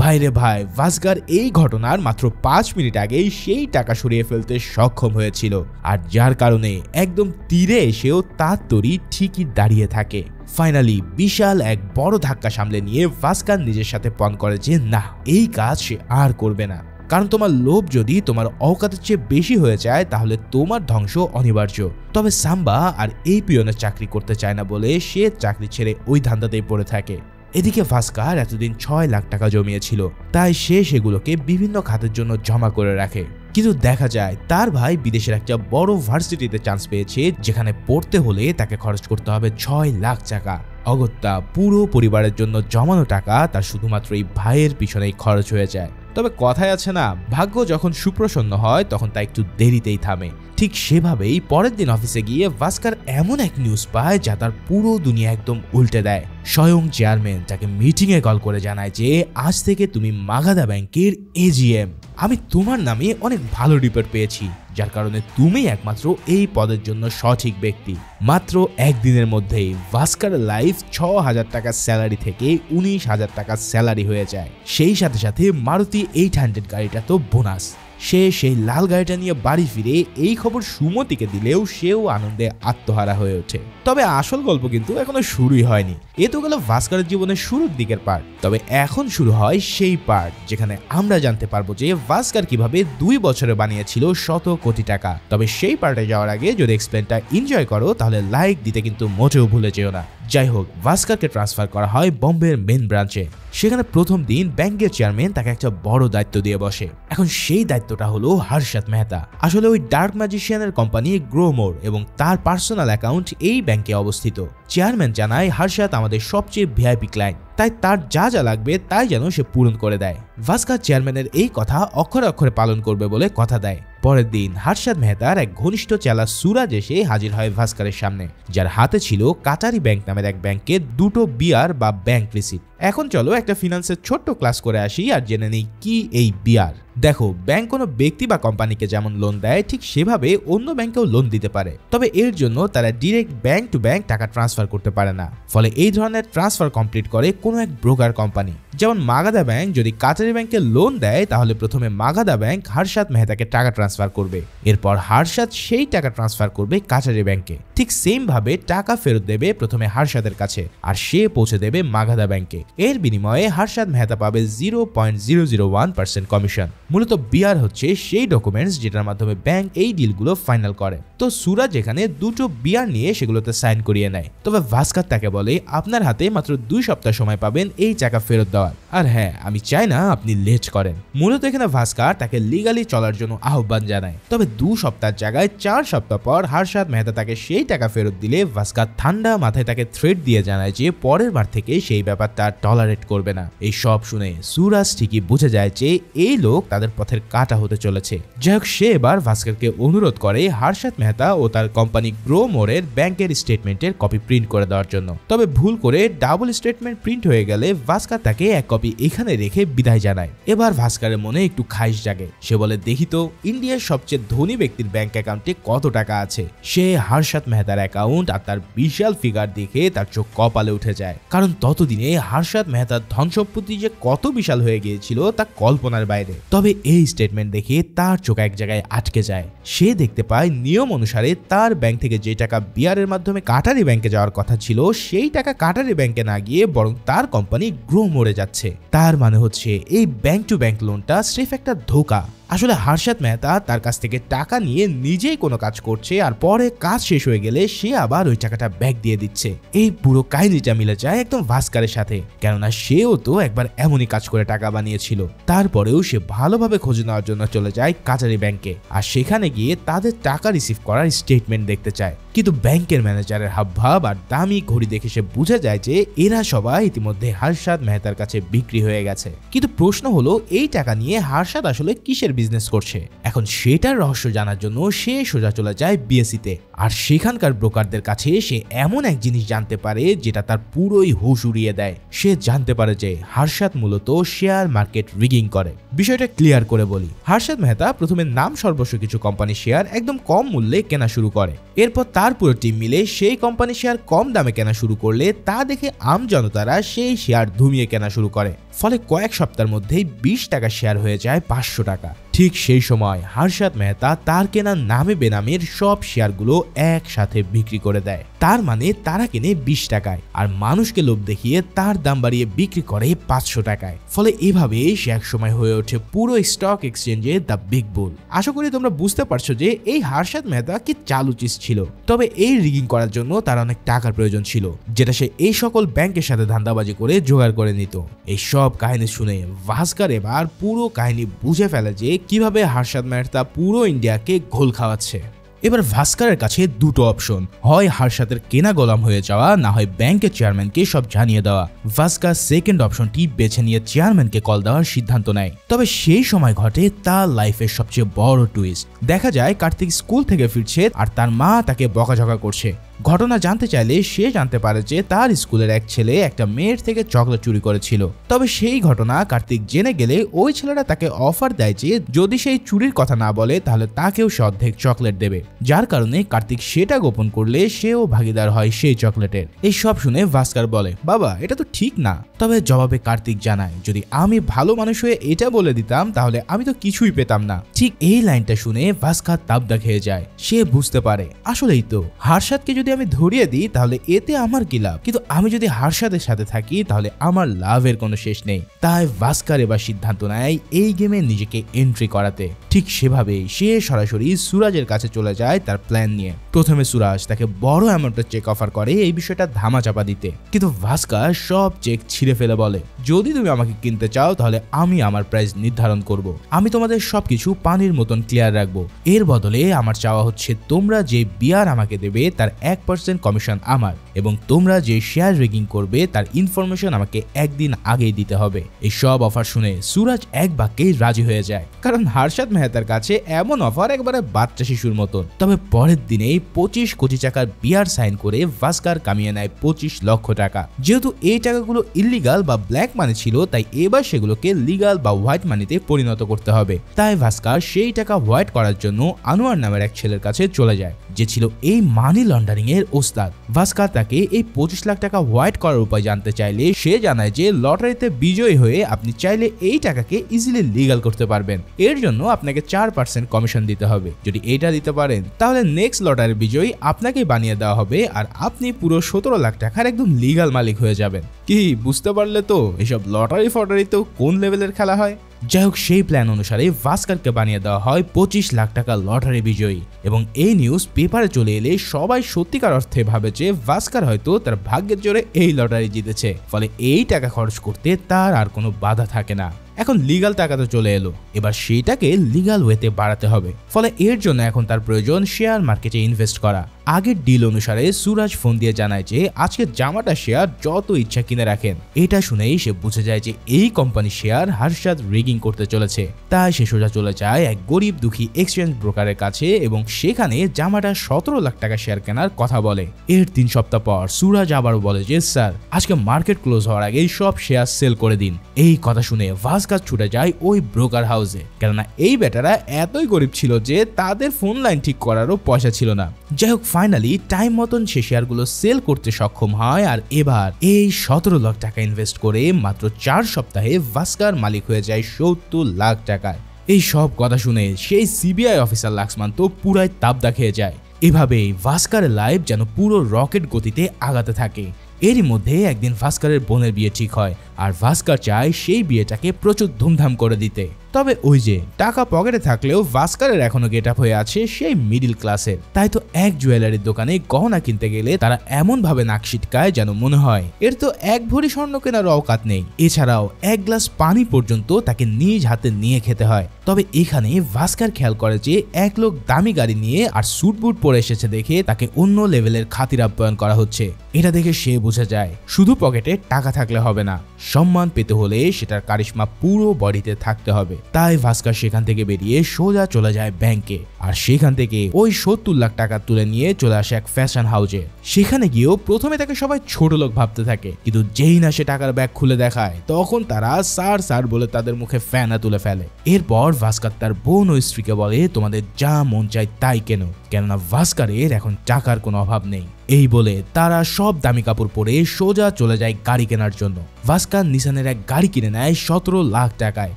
ভাইরে ভাই, ভাস্কার এই ঘটনার মাত্র 5 মিনিট আগেই সেই টাকা সরিয়ে ফেলতে সক্ষম হয়েছিল, আর যার কারণে একদম তীরে এসেও তার তরি ঠিকই দাঁড়িয়ে থাকে। ফাইনালি বিশাল এক বড় ধাক্কা সামলে নিয়ে ভাস্কার নিজের সাথে পণ করে যে না, এই কাজ সে আর করবে না। কারণ তোমার লোভ যদি তোমার অকাতের চেয়ে বেশি হয়ে যায় তাহলে তোমার ধ্বংস অনিবার্য। তবে সাম্বা আর এই পিয়নের চাকরি করতে চায় না বলে সে চাকরি ছেড়ে ওই ধান্দাতেই পড়ে থাকে। এদিকে ভাস্কার এতদিন 6 লাখ টাকা জমিয়েছিল, তাই সে সেগুলোকে বিভিন্ন খাতের জন্য জমা করে রাখে। কিন্তু দেখা যায় তার ভাই বিদেশের একটা বড় ভার্সিটিতে চান্স পেয়েছে, যেখানে পড়তে হলে তাকে খরচ করতে হবে 6 লাখ টাকা। অগত্যা পুরো পরিবারের জন্য জমানো টাকা তার শুধুমাত্র এই ভাইয়ের পিছনেই খরচ হয়ে যায়। তবে কথায় আছে না, ভাগ্য যখন সুপ্রসন্ন হয় তখন তা একটু দেরিতেই থামে। ঠিক সেভাবেই পরের দিন অফিসে গিয়ে ভাস্কার এমন এক নিউজ পায় যা তার পুরো দুনিয়া একদম উল্টে দেয়। স্বয়ং চেয়ারম্যান তাকে মিটিংয়ে কল করে জানায় যে আজ থেকে তুমি মাগাদা ব্যাংকের এজিএম। আমি তোমার নামে অনেক ভালো রিপোর্ট পেয়েছি, যার কারণে তুমি একমাত্র এই পদের জন্য সঠিক ব্যক্তি। মাত্র একদিনের মধ্যেই ভাস্কারের লাইফ 6,000 টাকার স্যালারি থেকে 19,000 টাকার স্যালারি হয়ে যায়। সেই সাথে সাথে মারুতি 800 গাড়িটা তো বোনাস। সে সেই লাল গাড়িটা নিয়ে বাড়ি ফিরে এই খবর সুমতিকে দিলেও সেও আনন্দে আত্মহারা হয়ে ওঠে। তবে আসল গল্প কিন্তু এখনো শুরুই হয়নি। এ তো গেল ভাস্কারের জীবনের শুরুর দিকের পার্ট। তবে এখন শুরু হয় সেই পার্ট যেখানে আমরা জানতে পারবো যে ভাস্কার কিভাবে 2 বছরে বানিয়েছিল 100 কোটি টাকা। তবে সেই পার্টে যাওয়ার আগে যদি এক্সপ্লেনটা এনজয় করো তাহলে লাইক দিতে কিন্তু মোটেও ভুলে যেও না। যাই হোক, ভাস্কারকে ট্রান্সফার করা হয় বোম্বের মেন ব্রাঞ্চে। সেখানে প্রথম দিন ব্যাংকের চেয়ারম্যান তাকে একটা বড় দায়িত্ব দিয়ে বসে। এখন সেই দায়িত্বটা হলো হর্ষদ মেহতা। আসলে ওই ডার্ক ম্যাজিশিয়ানের কোম্পানি গ্রোমোর এবং তার পার্সোনাল অ্যাকাউন্ট এই ব্যাংকে অবস্থিত। চেয়ারম্যান জানায় হর্ষদ আমাদের সবচেয়ে ভিআইপি ক্লায়েন্ট, তাই তার যা যা লাগবে তাই যেন সে পূরণ করে দেয়। ভাস্কার চেয়ারম্যানের এই কথা অক্ষরে অক্ষরে পালন করবে বলে কথা দেয়। পরের দিন হর্ষদ মেহতার এক ঘনিষ্ঠ চেলা সুরাজ এসে হাজির হয় ভাস্কারের সামনে, যার হাতে ছিল কাটারি ব্যাংক নামের এক ব্যাংকের 2টো বিআর বা ব্যাংক রিসিট। এখন চলো একটা ফিনান্সের ছোট্ট ক্লাস করে আসি আর জেনে নেই কি এই বিআর। দেখো, ব্যাংক কোনো ব্যক্তি বা কোম্পানিকে যেমন লোন দেয় ঠিক সেভাবে অন্য ব্যাংকেও লোন দিতে পারে। তবে এর জন্য তারা ডিরেক্ট ব্যাংক টু ব্যাংক টাকা ট্রান্সফার করতে পারে না। ফলে এই ধরনের ট্রান্সফার কমপ্লিট করে কোনো এক ব্রোকার কোম্পানি। যেমন মাগাদা ব্যাংক যদি কাটারি ব্যাংকে লোন দেয় তাহলে প্রথমে মাগাদা ব্যাংক হর্ষদ মেহতাকে টাকা ট্রান্সফার করবে, এরপর হর্ষদ সেই টাকা ট্রান্সফার করবে কাটারি ব্যাংকে। ঠিক সেম ভাবে টাকা ফেরত দেবে প্রথমে হর্ষদের কাছে আর সে পৌঁছে দেবে মাগাদা ব্যাংকে। এর বিনিময়ে হর্ষদ মেহতা পাবে 0.001% কমিশন। মূলত বিআর হচ্ছে সেই ডকুমেন্টস যেটার মাধ্যমে ব্যাংক এই ডিলগুলো ফাইনাল করে। তো সুরাজ এখানে 2টো বিআর নিয়ে সেগুলোতে সাইন করিয়ে নেয়। তবে ভাস্কার তাকে বলে আপনার হাতে মাত্র 2 সপ্তাহ সময় পাবেন এই টাকা ফেরত দেওয়ার, আর হ্যাঁ আমি চাই না আপনি লেট করেন। মূলত এখানে ভাস্কার তাকে লিগালি চলার জন্য আহ্বান জানায়। তবে 2 সপ্তাহের জায়গায় 4 সপ্তাহ পর হর্ষদ মেহতা তাকে সেই টাকা ফেরত দিলে ভাস্কার ঠান্ডা মাথায় তাকে থ্রেট দিয়ে জানায় যে পরের বার থেকে সেই ব্যাপারটা টলারেট করবে না। এই সব শুনে সুরাজ ঠিকই বুঝে যায় যে এই লোক তাদের পথের কাঁটা হতে চলেছে। যাই হোক, সে এবার ভাস্করকে অনুরোধ করে হর্ষদ মেহতা ও তার কোম্পানি গ্রো মোরের ব্যাংকের স্টেটমেন্টের কপি প্রিন্ট করে দেওয়ার জন্য। তবে ভুল করে ডাবল স্টেটমেন্ট প্রিন্ট হয়ে গেলে ভাস্কর তাকে এক কপি এখানে রেখে বিদায় জানায়। এবার ভাস্করের মনে একটু খাইশ জাগে। সে বলে, দেখি তো ইন্ডিয়ার সবচেয়ে ধনী ব্যক্তির ব্যাংক অ্যাকাউন্টে কত টাকা আছে। সে হর্ষদ মেহতার অ্যাকাউন্ট আর তার বিশাল ফিগার দেখে তার চোখ কপালে উঠে যায়, কারণ ততদিনে হর্ষদ মেহতার ধন সম্পত্তি যে কত বিশাল হয়ে গিয়েছিল তা কল্পনার বাইরে। তবে এই স্টেটমেন্ট দেখে তার চোখ এক জায়গায় আটকে যায়। সে দেখতে পায় নিয়ম অনুসারে তার ব্যাংক থেকে যে টাকা বিয়ারের মাধ্যমে কাটারি ব্যাংকে যাওয়ার কথা ছিল, সেই টাকা কাটারি ব্যাংকে না গিয়ে বরং তার কোম্পানি গ্রো মোরে যাচ্ছে। তার মানে হচ্ছে এই ব্যাংক টু ব্যাংক লোনটা স্রেফ একটা ধোঁকা। আসলে হর্ষদ মেহতা তার কাছ থেকে টাকা নিয়ে নিজেই কোনো কাজ করছে, আর পরে কাজ শেষ হয়ে গেলে সে আবার ওই টাকাটা ব্যাক দিয়ে দিচ্ছে। এই পুরো কাহিনীটা মিলে যায় একদম ভাস্করের সাথে, কেননা সেও তো একবার এমনই কাজ করে টাকা বানিয়েছিল। তারপরেও সে ভালোভাবে খোঁজ নেওয়ার জন্য চলে যায় কাটারি ব্যাংকে, আর সেখানে গিয়ে তাদের টাকা রিসিভ করার স্টেটমেন্ট দেখতে চায়। কিন্তু ব্যাংকের ম্যানেজারের হাবভাব আর দামি ঘড়ি দেখে সে বুঝে যায় যে এরা সবাই ইতিমধ্যে হর্ষদ মেহতার কাছে বিক্রি হয়ে গেছে। কিন্তু প্রশ্ন হলো, এই টাকা নিয়ে হর্ষদ আসলে কিসের বিজনেস করছে? এখন সেটার রহস্য জানার জন্য সে সোজা চলে যায় বিএসইতে, আর সেখানকার ব্রোকারদের কাছে সে এমন এক জিনিস জানতে পারে যেটা তার পুরোই হুঁশ উড়িয়ে দেয়। সে জানতে পারে যে হর্ষদ মূলত শেয়ার মার্কেট রিগিং করে। বিষয়টা ক্লিয়ার করে বলি, হর্ষদ মেহতা প্রথমে নাম সর্বস্ব কিছু কোম্পানি শেয়ার একদম কম মূল্যে কেনা শুরু করে। এরপর তার পুরো টিম মিলে সেই কোম্পানি শেয়ার কম দামে কেনা শুরু করলে তা দেখে আম জনতারা সেই শেয়ার ধুমিয়ে কেনা শুরু করে। ফলে কয়েক সপ্তাহের মধ্যেই 20 টাকা শেয়ার হয়ে যায় 500 টাকা। ঠিক সেই সময় হর্ষদ মেহতা তার কেনা নামে বেনামের সব শেয়ারগুলো একসাথে বিক্রি করে দেয়। তার মানে তারা কেনে 20 টাকায় আর মানুষকে লোভ দেখিয়ে তার দাম বাড়িয়ে বিক্রি করে 500 টাকায়। ফলে এভাবে সে এক সময় হয়ে ওঠে পুরো স্টক এক্সচেঞ্জে দ্য বিগ বুল। আশা করি তোমরা বুঝতে পারছো যে এই হর্ষদ মেহতা কি চালু চিজ ছিল। তবে এই রিগিং করার জন্য তার অনেক টাকার প্রয়োজন ছিল, যেটা সে এই সকল ব্যাংকের সাথে ধান্দাবাজি করে জোগাড় করে নিত। এই সব কাহিনী শুনে ভাস্কর এবার পুরো কাহিনী বুঝে ফেলে যে কিভাবে হর্ষদ মেহতা পুরো ইন্ডিয়াকে ঘোল খাওয়াচ্ছে। এবার ভাস্করের কাছে দুটো অপশন, হয় হর্ষদের কেনা গোলাম হয়ে যাওয়া, না হয় ব্যাংকের চেয়ারম্যানকে সব জানিয়ে দেওয়া। ভাস্কর সেকেন্ড অপশনটি বেছে নিয়ে চেয়ারম্যানকে কল দেওয়ার সিদ্ধান্ত নেয়। তবে সেই সময় ঘটে তার লাইফের সবচেয়ে বড় টুইস্ট। দেখা যায় কার্তিক স্কুল থেকে ফিরছে আর তার মা তাকে বকাঝকা করছে। ঘটনা জানতে চাইলে সে জানতে পারে যে তার স্কুলের এক ছেলে একটা মেয়ের থেকে চকলেট চুরি করেছিল। তবে সেই ঘটনা কার্তিক জেনে গেলে ওই ছেলেটা তাকে অফার দেয় যে যদি সেই চুরির কথা না বলে তাহলে তাকেও সে অর্ধেক চকলেট দেবে, যার কারণে কার্তিক সেটা গোপন করলে সেও ভাগিদার হয় সেই চকলেটের। এই সব শুনে ভাস্কর বলে, বাবা এটা তো ঠিক না। তবে জবাবে কার্তিক জানায়, যদি আমি ভালো মানুষ হয়ে এটা বলে দিতাম তাহলে আমি তো কিছুই পেতাম না। ঠিক এই লাইনটা শুনে ভাস্কর তাবদা খেয়ে যায়। সে বুঝতে পারে আসলেই তো হর্ষদকে যদি আমি ধরিয়ে দিই তাহলে এতে আমার কি লাভ, কিন্তু আমি যদি হর্ষদের সাথে থাকি তাহলে আমার লাভের কোনো শেষ নেই। তাই ভাস্কর এবার সিদ্ধান্ত নেয় এই গেমে নিজেকে এন্ট্রি করাতে। ঠিক সেভাবেই সে সরাসরি সুরাজের কাছে চলে যায় তার প্ল্যান নিয়ে। প্রথমে সুরাজ তাকে বড় অ্যামাউন্টের চেক অফার করে এই বিষয়টা ধামাচাপা দিতে, কিন্তু ভাস্কর সব চেক ছিঁড়ে ফেলে বলে, যদি তুমি আমাকে কিনতে চাও তাহলে আমি আমার প্রাইস নির্ধারণ করব। আমি তোমাদের সবকিছু পানির মতন ক্লিয়ার রাখবো। এর বদলে আমার চাওয়া হচ্ছে তোমরা যে বিয়ার আমাকে দেবে তার 1% কমিশন আমার, এবং তোমরা যে শেয়ার রিগিং করবে তার ইনফরমেশন আমাকে একদিন আগেই দিতে হবে। এই সব অফার শুনে সুরাজ এক বাক্যেই রাজি হয়ে যায়, কারণ হর্ষদ মেহতার কাছে এমন অফার একবারে বাচ্চা শিশুর মতন। তবে পরের দিনেই 25 কোটি টাকার বিয়ার সাইন করে ভাস্কর কামিয়ে নেয় 25 লক্ষ টাকা। যেহেতু এই টাকাগুলো ইলিগাল বা ব্ল্যাক মানি ছিল, তাই এবার সেগুলোকে লিগাল বা হোয়াইট মানিতে পরিণত করতে হবে। তাই ভাস্কর সেই টাকা হোয়াইট করার জন্য আনোয়ার নামের এক ছেলের কাছে চলে যায়, যে ছিল এই মানি লন্ডারিং এর ওস্তাদ। ভাস্কর তাকে এই 25 লাখ টাকা হোয়াইট করার উপায় জানতে চাইলে সে জানায় যে লটারিতে বিজয়ী হয়ে আপনি চাইলে এই টাকাকে ইজিলি লিগাল করতে পারবেন। এর জন্য আপনাকে 4% কমিশন দিতে হবে। যদি এটা দিতে পারেন তাহলে নেক্সট লটারি বিজয়ী আপনাকে বানিয়ে দেওয়া হবে আর আপনি পুরো 17 লাখ টাকার একদম লিগাল মালিক হয়ে যাবেন। কি বুঝতে পারলে তো এসব লটারি ফটারিতেও কোন লেভেলের খেলা হয়। যাই হোক, সেই প্ল্যান অনুসারে ভাস্করকে বানিয়ে দেওয়া হয় 25 লাখ টাকা লটারি বিজয়ী, এবং এই নিউজ পেপারে চলে এলে সবাই সত্যিকার অর্থে ভাবে যে ভাস্কর হয়তো তার ভাগ্যের জোরে এই লটারি জিতেছে। ফলে এই টাকা খরচ করতে তার আর কোনো বাধা থাকে না। এখন লিগাল টাকা তো চলে এলো, এবার সেটাকে লিগাল ওয়েতে বাড়াতে হবে। ফলে এর জন্য এখন তার প্রয়োজন শেয়ার মার্কেটে ইনভেস্ট করা। আগের ডিল অনুসারে সুরাজ ফোন দিয়ে জানায় যে আজকের জামাটা শেয়ার যত ইচ্ছা কিনে রাখেন। এটা শুনেই সে বুঝে যায় যে এই কোম্পানি শেয়ার হর্ষদ রিগিং করতে চলেছে। তাই সে সোজা চলে যায় এক গরিব দুঃখী এক্সচেঞ্জ ব্রোকারের কাছে এবং সেখানে জামাটা 17 লাখ টাকা শেয়ার কেনার কথা বলে। এর 3 সপ্তাহ পর সুরাজ আবারও বলে যে স্যার আজকে মার্কেট ক্লোজ হওয়ার আগেই সব শেয়ার সেল করে দিন। এই কথা শুনে ভাস্কার ছুটে যায় ওই ব্রোকার হাউসে, কেননা এই বেটারা এতই গরিব ছিল যে তাদের ফোন লাইন ঠিক করারও পয়সা ছিল না। যাই হোক, ফাইনালি টাইম মতন সে শেয়ারগুলো সেল করতে সক্ষম হয় আর এবার এই 17 লাখ টাকা ইনভেস্ট করে মাত্র 4 সপ্তাহে ভাস্কার মালিক হয়ে যায় 70 লাখ টাকায়। এই সব কথা শুনে সেই সিবিআই অফিসার লাক্সমান তো পুরাই তাবদা খেয়ে যায়। এভাবেই ভাস্কারের লাইফ যেন পুরো রকেট গতিতে আগাতে থাকে। এরই মধ্যে একদিন ভাস্কারের বোনের বিয়ে ঠিক হয় আর ভাস্কার চায় সেই বিয়েটাকে প্রচুর ধুমধাম করে দিতে। তবে ওই যে টাকা পকেটে থাকলেও ভাস্কারের এখনো গেট আপ হয়ে আছে সেই মিডিল ক্লাসের। তাই তো এক জুয়েলারির দোকানে গহনা কিনতে গেলে তারা এমন ভাবে নাক ছিটকায় যেন মনে হয় এর তো 1 ভরি স্বর্ণ কেনার অকাত নেই। এছাড়াও 1 গ্লাস পানি পর্যন্ত তাকে নিজ হাতে নিয়ে খেতে হয়। তবে এখানে ভাস্কার খেয়াল করে যে এক লোক দামি গাড়ি নিয়ে আর স্যুট বুট পরে এসেছে দেখে তাকে অন্য লেভেলের খাতির আপ্যায়ন করা হচ্ছে। এটা দেখে সে বুঝে যায় শুধু পকেটে টাকা থাকলে হবে না, সম্মান পেতে হলে সেটার কারিশমা পুরো বডিতে থাকতে হবে। তাই ভাস্কার সেখান থেকে বেরিয়ে সোজা চলে যায় ব্যাংকে আর সেখান থেকে ওই 70 লাখ টাকা তুলে নিয়ে চলে আসে এক ফ্যাশন হাউসে। সেখানে গিয়েও প্রথমে তাকে সবাই ছোট লোক ভাবতে থাকে, কিন্তু যেই না সে টাকার ব্যাগ খুলে দেখায় তখন তারা স্যার স্যার বলে তাদের মুখে ফেনা তুলে ফেলে। এরপর ভাস্কার তার বোন ও স্ত্রীকে বলে তোমাদের যা মন চায় তাই কেন, কেননা ভাস্কারের এখন টাকার কোনো অভাব নেই। এই বলে তারা সব দামি কাপড় পরে সোজা চলে যায় গাড়ি কেনার জন্য। ভাস্কার নিসানের এক গাড়ি কিনে নেয় 17 লাখ টাকায়,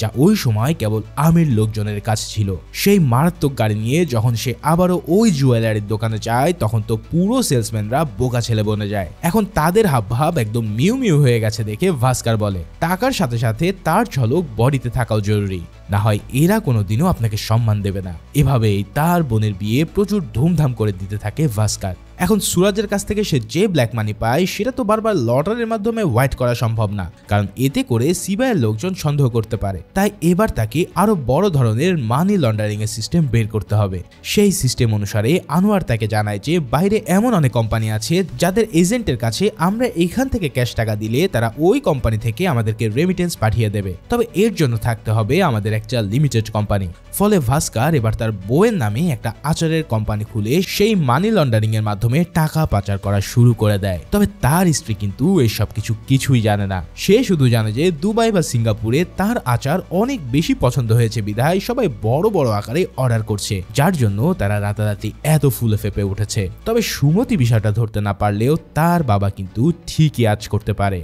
যা ওই সময় কেবল আমির লোকজনের কাছে ছিল। সেই মারাত্মক গাড়ি নিয়ে যখন সে আবারও ওই জুয়েলারির দোকানে যায় তখন তো পুরো সেলসম্যানরা বোকা ছেলে বনে যায়। এখন তাদের হাবভাব একদম মিউ মিউ হয়ে গেছে দেখে ভাস্কার বলে টাকার সাথে সাথে তার ঝলক বডিতে থাকাও জরুরি, না হয় এরা কোনোদিনও আপনাকে সম্মান দেবে না। এভাবেই তার বোনের বিয়ে প্রচুর ধুমধাম করে দিতে থাকে ভাস্কার। এখন সুরাজের কাছ থেকে সে যে ব্ল্যাক মানি পায় সেটা তো বারবার লটারির মাধ্যমে হোয়াইট করা সম্ভব না, কারণ এতে করে সিবিআই লোকজন সন্দেহ করতে পারে। তাই এবার তাকে আরো বড় ধরনের মানি লন্ডারিং এর সিস্টেম বের করতে হবে। সেই সিস্টেম অনুসারে আনোয়ার তাকে জানায় যে বাইরে এমন অনেক কোম্পানি আছে যাদের এজেন্টের কাছে আমরা এখান থেকে ক্যাশ টাকা দিলে তারা ওই কোম্পানি থেকে আমাদেরকে রেমিটেন্স পাঠিয়ে দেবে। তবে এর জন্য থাকতে হবে আমাদের একটা লিমিটেড কোম্পানি। ফলে ভাস্কার এবার তার বউয়ের নামে একটা আচারের কোম্পানি খুলে সেই মানি লন্ডারিং এর মাধ্যমে টাকা পাচার করা শুরু করে দেয়। তবে তার স্ত্রী কিন্তু এইসব কিছুই জানে না। সে শুধু জানে যে দুবাই বা সিঙ্গাপুরে তার আচার অনেক বেশি পছন্দ হয়েছে বিধায় সবাই বড় বড় আকারে অর্ডার করছে, যার জন্য তারা রাতারাতি এত ফুলে ফেপে উঠেছে। তবে সুমতি বিষয়টা ধরতে না পারলেও তার বাবা কিন্তু ঠিকই আজ করতে পারে,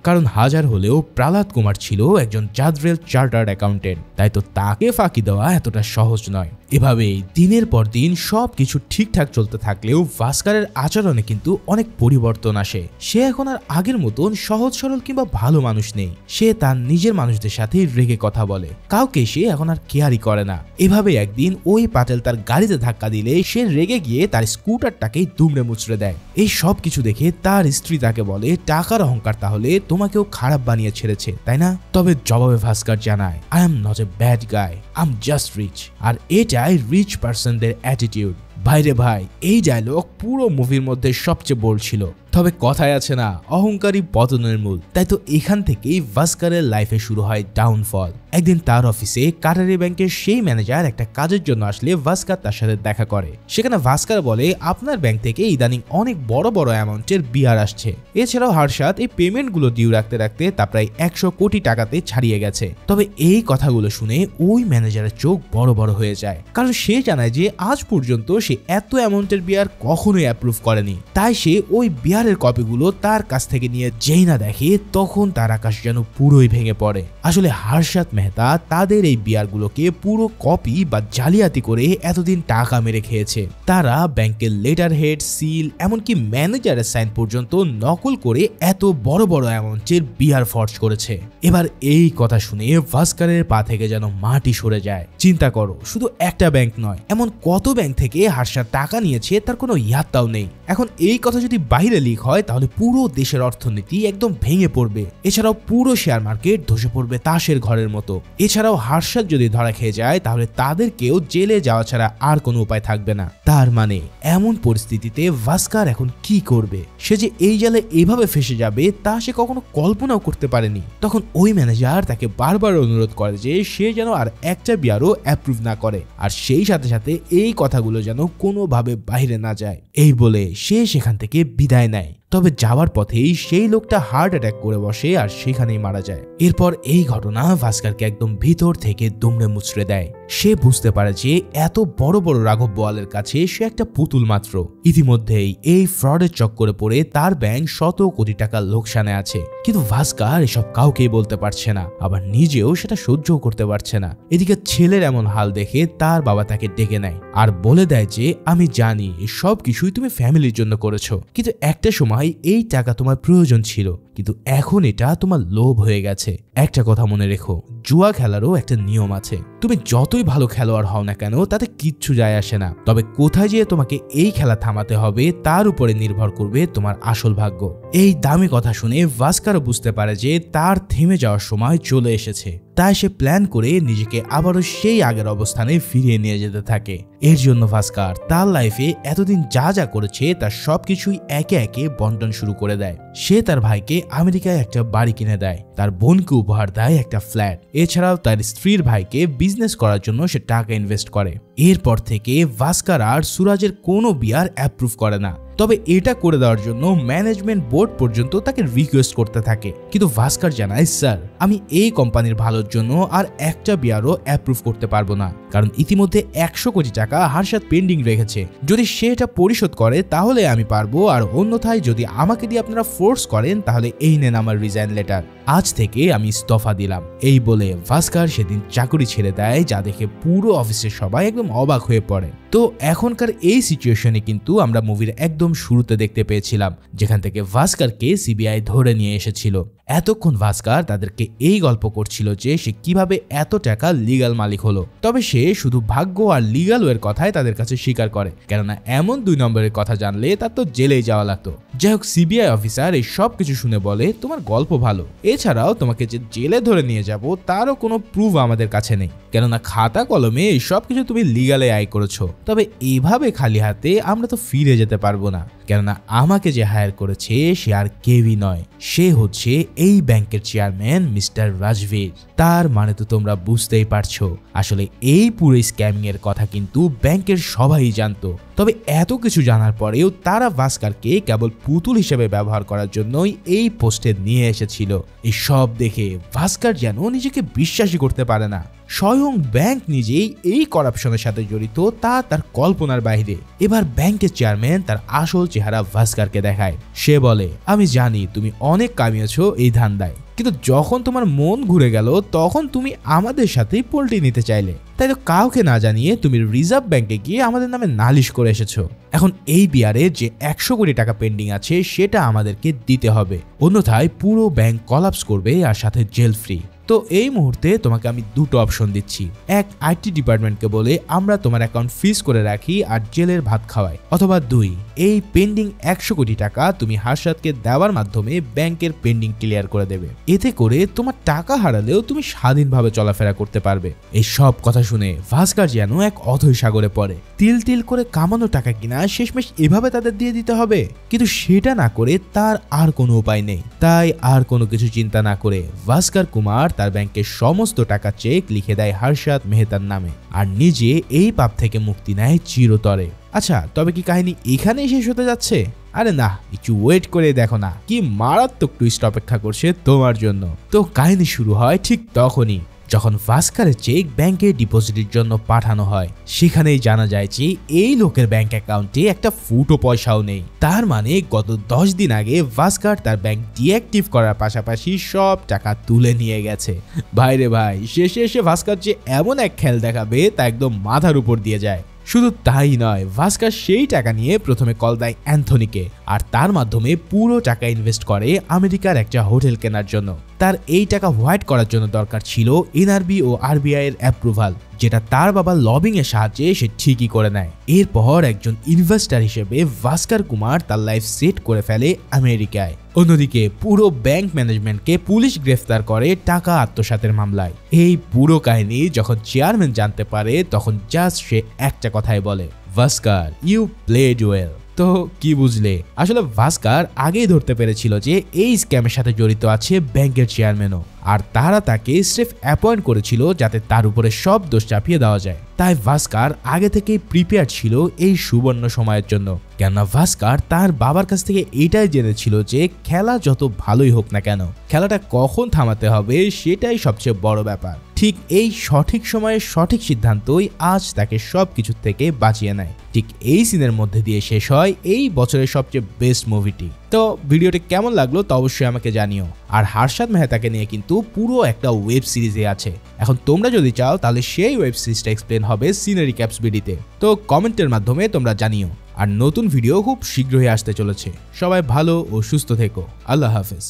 কারণ হাজার হলেও প্রহ্লাদ কুমার ছিল একজন জাদরেল চার্টার্ড অ্যাকাউন্টেন্ট, তাই তো তাকে ফাঁকি দেওয়া এতটা সহজ নয়। এভাবেই দিনের পর দিন সবকিছু ঠিকঠাক চলতে থাকলেও ভাস্কারের আচরণে কিন্তু অনেক পরিবর্তন আসে। সে এখন আর আগের মতন সহজ সরল কিংবা ভালো মানুষ নেই। সে তার নিজের মানুষদের সাথে রেগে কথা বলে, কাউকে সে এখন আর কেয়ারই করে না। এভাবে একদিন ওই পাটেল তার গাড়িতে ধাক্কা দিলে সে রেগে গিয়ে তার স্কুটারটাকেই দুমড়ে মুচড়ে দেয়। এই সব কিছু দেখে তার স্ত্রী তাকে বলে টাকার অহংকার তাহলে তোমাকেও খারাপ বানিয়ে ছেড়েছে তাই না? তবে জবাবে ভাস্কর জানায় I am not a bad guy, I am just rich. আর এটাই রিচ পার্সনদের অ্যাটিটিউড। ভাইরে ভাই, এই ডায়লগ পুরো মুভির মধ্যে সবচেয়ে বোল্ড ছিল। তবে কথায় আছে না, অহংকারী পতনের মূল। তাই তো এখান থেকেই ভাস্করের লাইফে শুরু হয় ডাউনফল। একদিন তার অফিসে কাটারি ব্যাংকের সেই ম্যানেজার একটা কাজের জন্য আসলে ভাস্কর তার সাথে দেখা করে। সেখানে ভাস্কর বলে আপনার ব্যাংক থেকে ইদানিং অনেক বড় বড় অ্যামাউন্টের বিয়ার আসছে। এছাড়াও হর্ষদ এই পেমেন্টগুলো ডিউ রাখতে রাখতে তা প্রায় 100 কোটি টাকাতে ছাড়িয়ে গেছে। তবে এই কথাগুলো শুনে ওই ম্যানেজারের চোখ বড় বড় হয়ে যায়, কারণ সে জানায় যে আজ পর্যন্ত সে এত অ্যামাউন্টের বিয়ার কখনোই অ্যাপ্রুভ করেনি। তাই সে ওই বিয়ারের কপিগুলো তার কাছ থেকে নিয়ে যেই না দেখে তখন তার আকাশ যেন পুরোই ভেঙে পড়ে। আসলে হর্ষদ মেহতা তাদের এই বিয়ারগুলোকে পুরো কপি বা জালিয়াতি করে এতদিন টাকা মেরে খেয়েছে। তারা ব্যাংকের লেটার হেড, সিল, এমনকি ম্যানেজারের সাইন পর্যন্ত নকল করে এত বড় বড় অ্যামাউন্টের বিয়ার ফর্জ করেছে। এবার এই কথা শুনে ভাস্করের পা থেকে যেন মাটি সরে যায়। চিন্তা করো, শুধু একটা ব্যাংক নয়, এমন কত ব্যাংক থেকে হর্ষদ টাকা নিয়েছে তার কোনো ইয়াত্তাও নেই। এখন এই কথা যদি বাইরে লিক হয় তাহলে পুরো দেশের অর্থনীতি একদম ভেঙে পড়বে। এছাড়াও পুরো শেয়ার মার্কেট ধসে পড়বে তাসের ঘরের মতো। এছাড়াও হার্ষাদ যদি ধরা খেয়ে যায় তাহলে তাদেরকেও জেলে যাওয়া ছাড়া আর কোনো উপায় থাকবে না। তার মানে এমন পরিস্থিতিতে ভাস্কার এখন কি করবে? সে যে এই জালে এভাবে ফেসে যাবে তা সে কখনো কল্পনাও করতে পারেনি। তখন ওই ম্যানেজার তাকে বারবার অনুরোধ করে যে সে যেন আর একটা বিয়ারও অ্যাপ্রুভ না করে, আর সেই সাথে সাথে এই কথাগুলো যেন কোনোভাবে বাইরে না যায়। এই বলে সে সেখান থেকে বিদায় নেয়। তবে যাওয়ার পথেই সেই লোকটা হার্ট অ্যাটাক করে বসে আর সেখানেই মারা যায়। এরপর এই ঘটনা ভাস্করকে একদম ভিতর থেকে দুমড়ে মুচড়ে দেয়। সে বুঝতে পারে যে এত বড় বড় রাঘব বোয়ালের কাছে সে একটা পুতুল মাত্র। ইতিমধ্যেই এই ফ্রডের চক্করে পড়ে তার ব্যাংক শত কোটি টাকা লোকসানে আছে, কিন্তু ভাস্কর এসব কাউকেই বলতে পারছে না, আবার নিজেও সেটা সহ্যও করতে পারছে না। এদিকে ছেলের এমন হাল দেখে তার বাবা তাকে ডেকে নেয় আর বলে দেয় যে আমি জানি সব কিছুই তুমি ফ্যামিলির জন্য করেছো, কিন্তু একটা সময় এই টাকা তোমার প্রয়োজন ছিল, কিন্তু এখন এটা তোমার লোভ হয়ে গেছে। একটা কথা মনে রেখো, জুয়া খেলারও একটা নিয়ম আছে। তুমি যতই ভালো খেলোয়াড় হও না কেন তাতে কিচ্ছু যায় আসে না, তবে কোথায় যেয়ে তোমাকে এই খেলা থামাতে হবে তার উপরে নির্ভর করবে তোমার আসল ভাগ্য। এই দামি কথা শুনে ভাস্করও বুঝতে পারে যে তার থেমে যাওয়ার সময় চলে এসেছে। তাই সে প্ল্যান করে নিজেকে আবারও সেই আগের অবস্থানে ফিরিয়ে নিয়ে যেতে থাকে। এর জন্য ভাস্কর তার লাইফে এতদিন যা যা করেছে তার সবকিছুই একে একে বন্টন শুরু করে দেয়। সে তার ভাইকে আমেরিকায় একটা বাড়ি কিনে দেয়, তার বোনকে উপহার দেয় একটা ফ্ল্যাট। এছাড়াও তার স্ত্রীর ভাইকে বিজনেস করার জন্য সে টাকা ইনভেস্ট করে। এরপর থেকে ভাস্কর আর সুরাজের কোনো বিয়ার অ্যাপ্রুভ করে না, তবে এটা করে দেওয়ার জন্য ম্যানেজমেন্ট বোর্ড পর্যন্ত তাকে রিকোয়েস্ট করতে থাকে। কিন্তু ভাস্কর জানায়, স্যার আমি এই কোম্পানির ভালোর জন্য আর একটা বিয়ারও অ্যাপ্রুভ করতে পারবো না, কারণ ইতিমধ্যে 100 কোটি টাকা হার্ষাদ পেন্ডিং রেখেছে। যদি সে এটা পরিশোধ করে তাহলে আমি পারবো, আর অন্যথায় যদি আমাকে দিয়ে আপনারা ফোর্স করেন তাহলে এই নেন আমার রিজাইন লেটার, আজ থেকে আমি ইস্তফা দিলাম। এই বলে ভাস্কর সেদিন চাকরি ছেড়ে দেয়, যা দেখে পুরো অফিসের সবাই একদম অবাক হয়ে পড়ে। তো এখনকার এই সিচুয়েশনে কিন্তু আমরা মুভির একদম শুরুতে দেখতে পেয়েছিলাম, যেখান থেকে ভাস্করকে সিবিআই ধরে নিয়ে এসেছিল। এতক্ষণ ভাস্কর তাদেরকে এই গল্প করছিল যে সে কিভাবে এত টাকা লিগ্যাল মালিক হলো, তবে সে শুধু ভাগ্য আর লিগ্যাল ওয়ের কথাই তাদের কাছে স্বীকার করে, কেননা এমন 2 নম্বরের কথা জানলে তার তো জেলেই যাওয়া লাগতো। যাই হোক, সিবিআই অফিসার এই সব কিছু শুনে বলে, তোমার গল্প ভালো, এছাড়াও তোমাকে যে জেলে ধরে নিয়ে যাব তারও কোনো প্রুফ আমাদের কাছে নেই, কেননা খাতা কলমে এই সব কিছু তুমি লিগ্যালে আয় করেছো। তবে এভাবে খালি হাতে আমরা তো ফিরে যেতে পারবো না, কেননা আমাকে যে হায়ার করেছে সে আর কেউই নয়, সে হচ্ছে এই ব্যাংকের চেয়ারম্যান মিস্টার রাজবীর। তার মানে তো তোমরা বুঝতেই পারছো, আসলে এই পুরো স্ক্যামিং এর কথা কিন্তু ব্যাংকের সবাই জানতো। তবে এত কিছু জানার পরেও তারা ভাস্করকে কেবল পুতুল হিসেবে ব্যবহার করার জন্যই এই পোস্টে নিয়ে এসেছিল। এই সব দেখে ভাস্কর যেন নিজেকে বিশ্বাসই করতে পারে না। স্বয়ং ব্যাংক নিজেই এই করাপশনের সাথে জড়িত তা তার কল্পনার বাইরে। এবার ব্যাংকের চেয়ারম্যান তার আসল চেহারা ভাস্করকে দেখায়। সে বলে, আমি জানি তুমি অনেক কামিয়েছো এই ধান্দায়, কিন্তু যখন তোমার মন ঘুরে গেল তখন তুমি আমাদের সাথেই পল্টি নিতে চাইলে, তাই তো কাউকে না জানিয়ে তুমি রিজার্ভ ব্যাংকে গিয়ে আমাদের নামে নালিশ করে এসেছো। এখন এই বিয়ারে যে 100 কোটি টাকা পেন্ডিং আছে সেটা আমাদেরকে দিতে হবে, অন্যথায় পুরো ব্যাংক কলাপস করবে আর সাথে জেল ফ্রি। তো এই মুহূর্তে তোমাকে আমি 2টো অপশন দিচ্ছি, এক আইটি ডিপার্টমেন্টকে বলে আমরা তোমার অ্যাকাউন্ট ফ্রিজ করে রাখি আর জেলের ভাত খাওয়াই, অথবা 2 এই পেন্ডিং 100 কোটি টাকা তুমি হার্ষাদকে দেওয়ার মাধ্যমে ব্যাংকের পেন্ডিং ক্লিয়ার করে দেবে। এতে করে তোমার টাকা হারালেও তুমি স্বাধীনভাবে চলাফেরা করতে পারবে। এই সব কথা শুনে ভাস্কর যেন এক অথৈ সাগরে পড়ে। তিল তিল করে কামানো টাকা কিনা শেষমেশ এভাবে তাদের দিয়ে দিতে হবে, কিন্তু সেটা না করে তার আর কোনো উপায় নেই। তাই আর কোনো কিছু চিন্তা না করে ভাস্কর কুমার তার ব্যাংকের সমস্ত টাকা চেক লিখে দেয় হার্ষাদ মেহতার নামে, আর নিজে এই পাপ থেকে মুক্তি নেয় চিরতরে। আচ্ছা, তবে কি কাহিনী এখানেই শেষ হতে যাচ্ছে? আরে না, একটু ওয়েট করে দেখো না, কি মারাত্মক টুইস্ট অপেক্ষা করছে তোমার জন্য। তো কাহিনী শুরু হয় ঠিক তখনই যখন ভাস্করের চেক ব্যাংকে ডিপোজিটের জন্য পাঠানো হয়। সেখানেই জানা যায় যে এই লোকের ব্যাংক অ্যাকাউন্টে একটা ফুটো পয়সাও নেই। তার মানে গত 10 দিন আগে ভাস্কর তার ব্যাংক ডিঅ্যাক্টিভ করার পাশাপাশি সব টাকা তুলে নিয়ে গেছে। ভাইরে ভাই, শেষে এসে ভাস্কর যে এমন এক খেল দেখাবে তা একদম মাথার উপর দিয়ে যায়। শুধু তাই নয়, ভাস্কর সেই টাকা নিয়ে প্রথমে কল দেয় অ্যান্থনিকে, আর তার মাধ্যমে পুরো টাকা ইনভেস্ট করে আমেরিকার একটা হোটেল কেনার জন্য। তার এই টাকা হোয়াইট করার জন্য দরকার ছিল এনআরবি ও আরবিআই এর অ্যাপ্রুভাল, যেটা তার বাবার লবিং এর সাহায্যে সে ঠিকই করে নেয়। এরপর একজন ইনভেস্টর হিসেবে ভাস্কর কুমার তার লাইফ সেট করে ফেলে আমেরিকায়। অন্যদিকে পুরো ব্যাংক ম্যানেজমেন্টকে পুলিশ গ্রেফতার করে টাকা আত্মসাতের মামলায়। এই পুরো কাহিনী যখন চেয়ারম্যান জানতে পারে তখন জাস্ট সে একটা কথাই বলে, ভাস্কর ইউ প্লেড ওয়েল। তো কি বুঝলে? আসলে ভাস্কর আগেই ধরতে পেরেছিল যে এই স্ক্যামের সাথে জড়িত আছে ব্যাংকের চেয়ারম্যানও, আর তারা তাকে স্রেফ অ্যাপয়েন্ট করেছিল যাতে তার উপরে সব দোষ চাপিয়ে দেওয়া যায়। তাই ভাস্কর আগে থেকেই প্রিপেয়ার ছিল এই সুবর্ণ সময়ের জন্য, কেননা ভাস্কর তার বাবার কাছ থেকে এটাই জেনেছিল যে খেলা যত ভালোই হোক না কেন, খেলাটা কখন থামাতে হবে সেটাই সবচেয়ে বড় ব্যাপার। ঠিক এই সঠিক সময়ে সঠিক সিদ্ধান্তই আজ তাকে সবকিছু থেকে বাঁচিয়ে নেয়। ঠিক এই সিনের মধ্যে দিয়ে শেষ হয় এই বছরের সবচেয়ে বেস্ট মুভিটি। তো ভিডিওটি কেমন লাগলো তা অবশ্যই আমাকে জানিও। আর হর্ষদ মেহতাকে নিয়ে কিন্তু পুরো একটা ওয়েব সিরিজে আছে। এখন তোমরা যদি চাও তাহলে সেই ওয়েব সিরিজটা এক্সপ্লেন হবে সিনারি ক্যাপস ভিডিওতে, তো কমেন্টের মাধ্যমে তোমরা জানিও। আর নতুন ভিডিও খুব শীঘ্রই আসতে চলেছে। সবাই ভালো ও সুস্থ থেকো। আল্লাহ হাফেজ।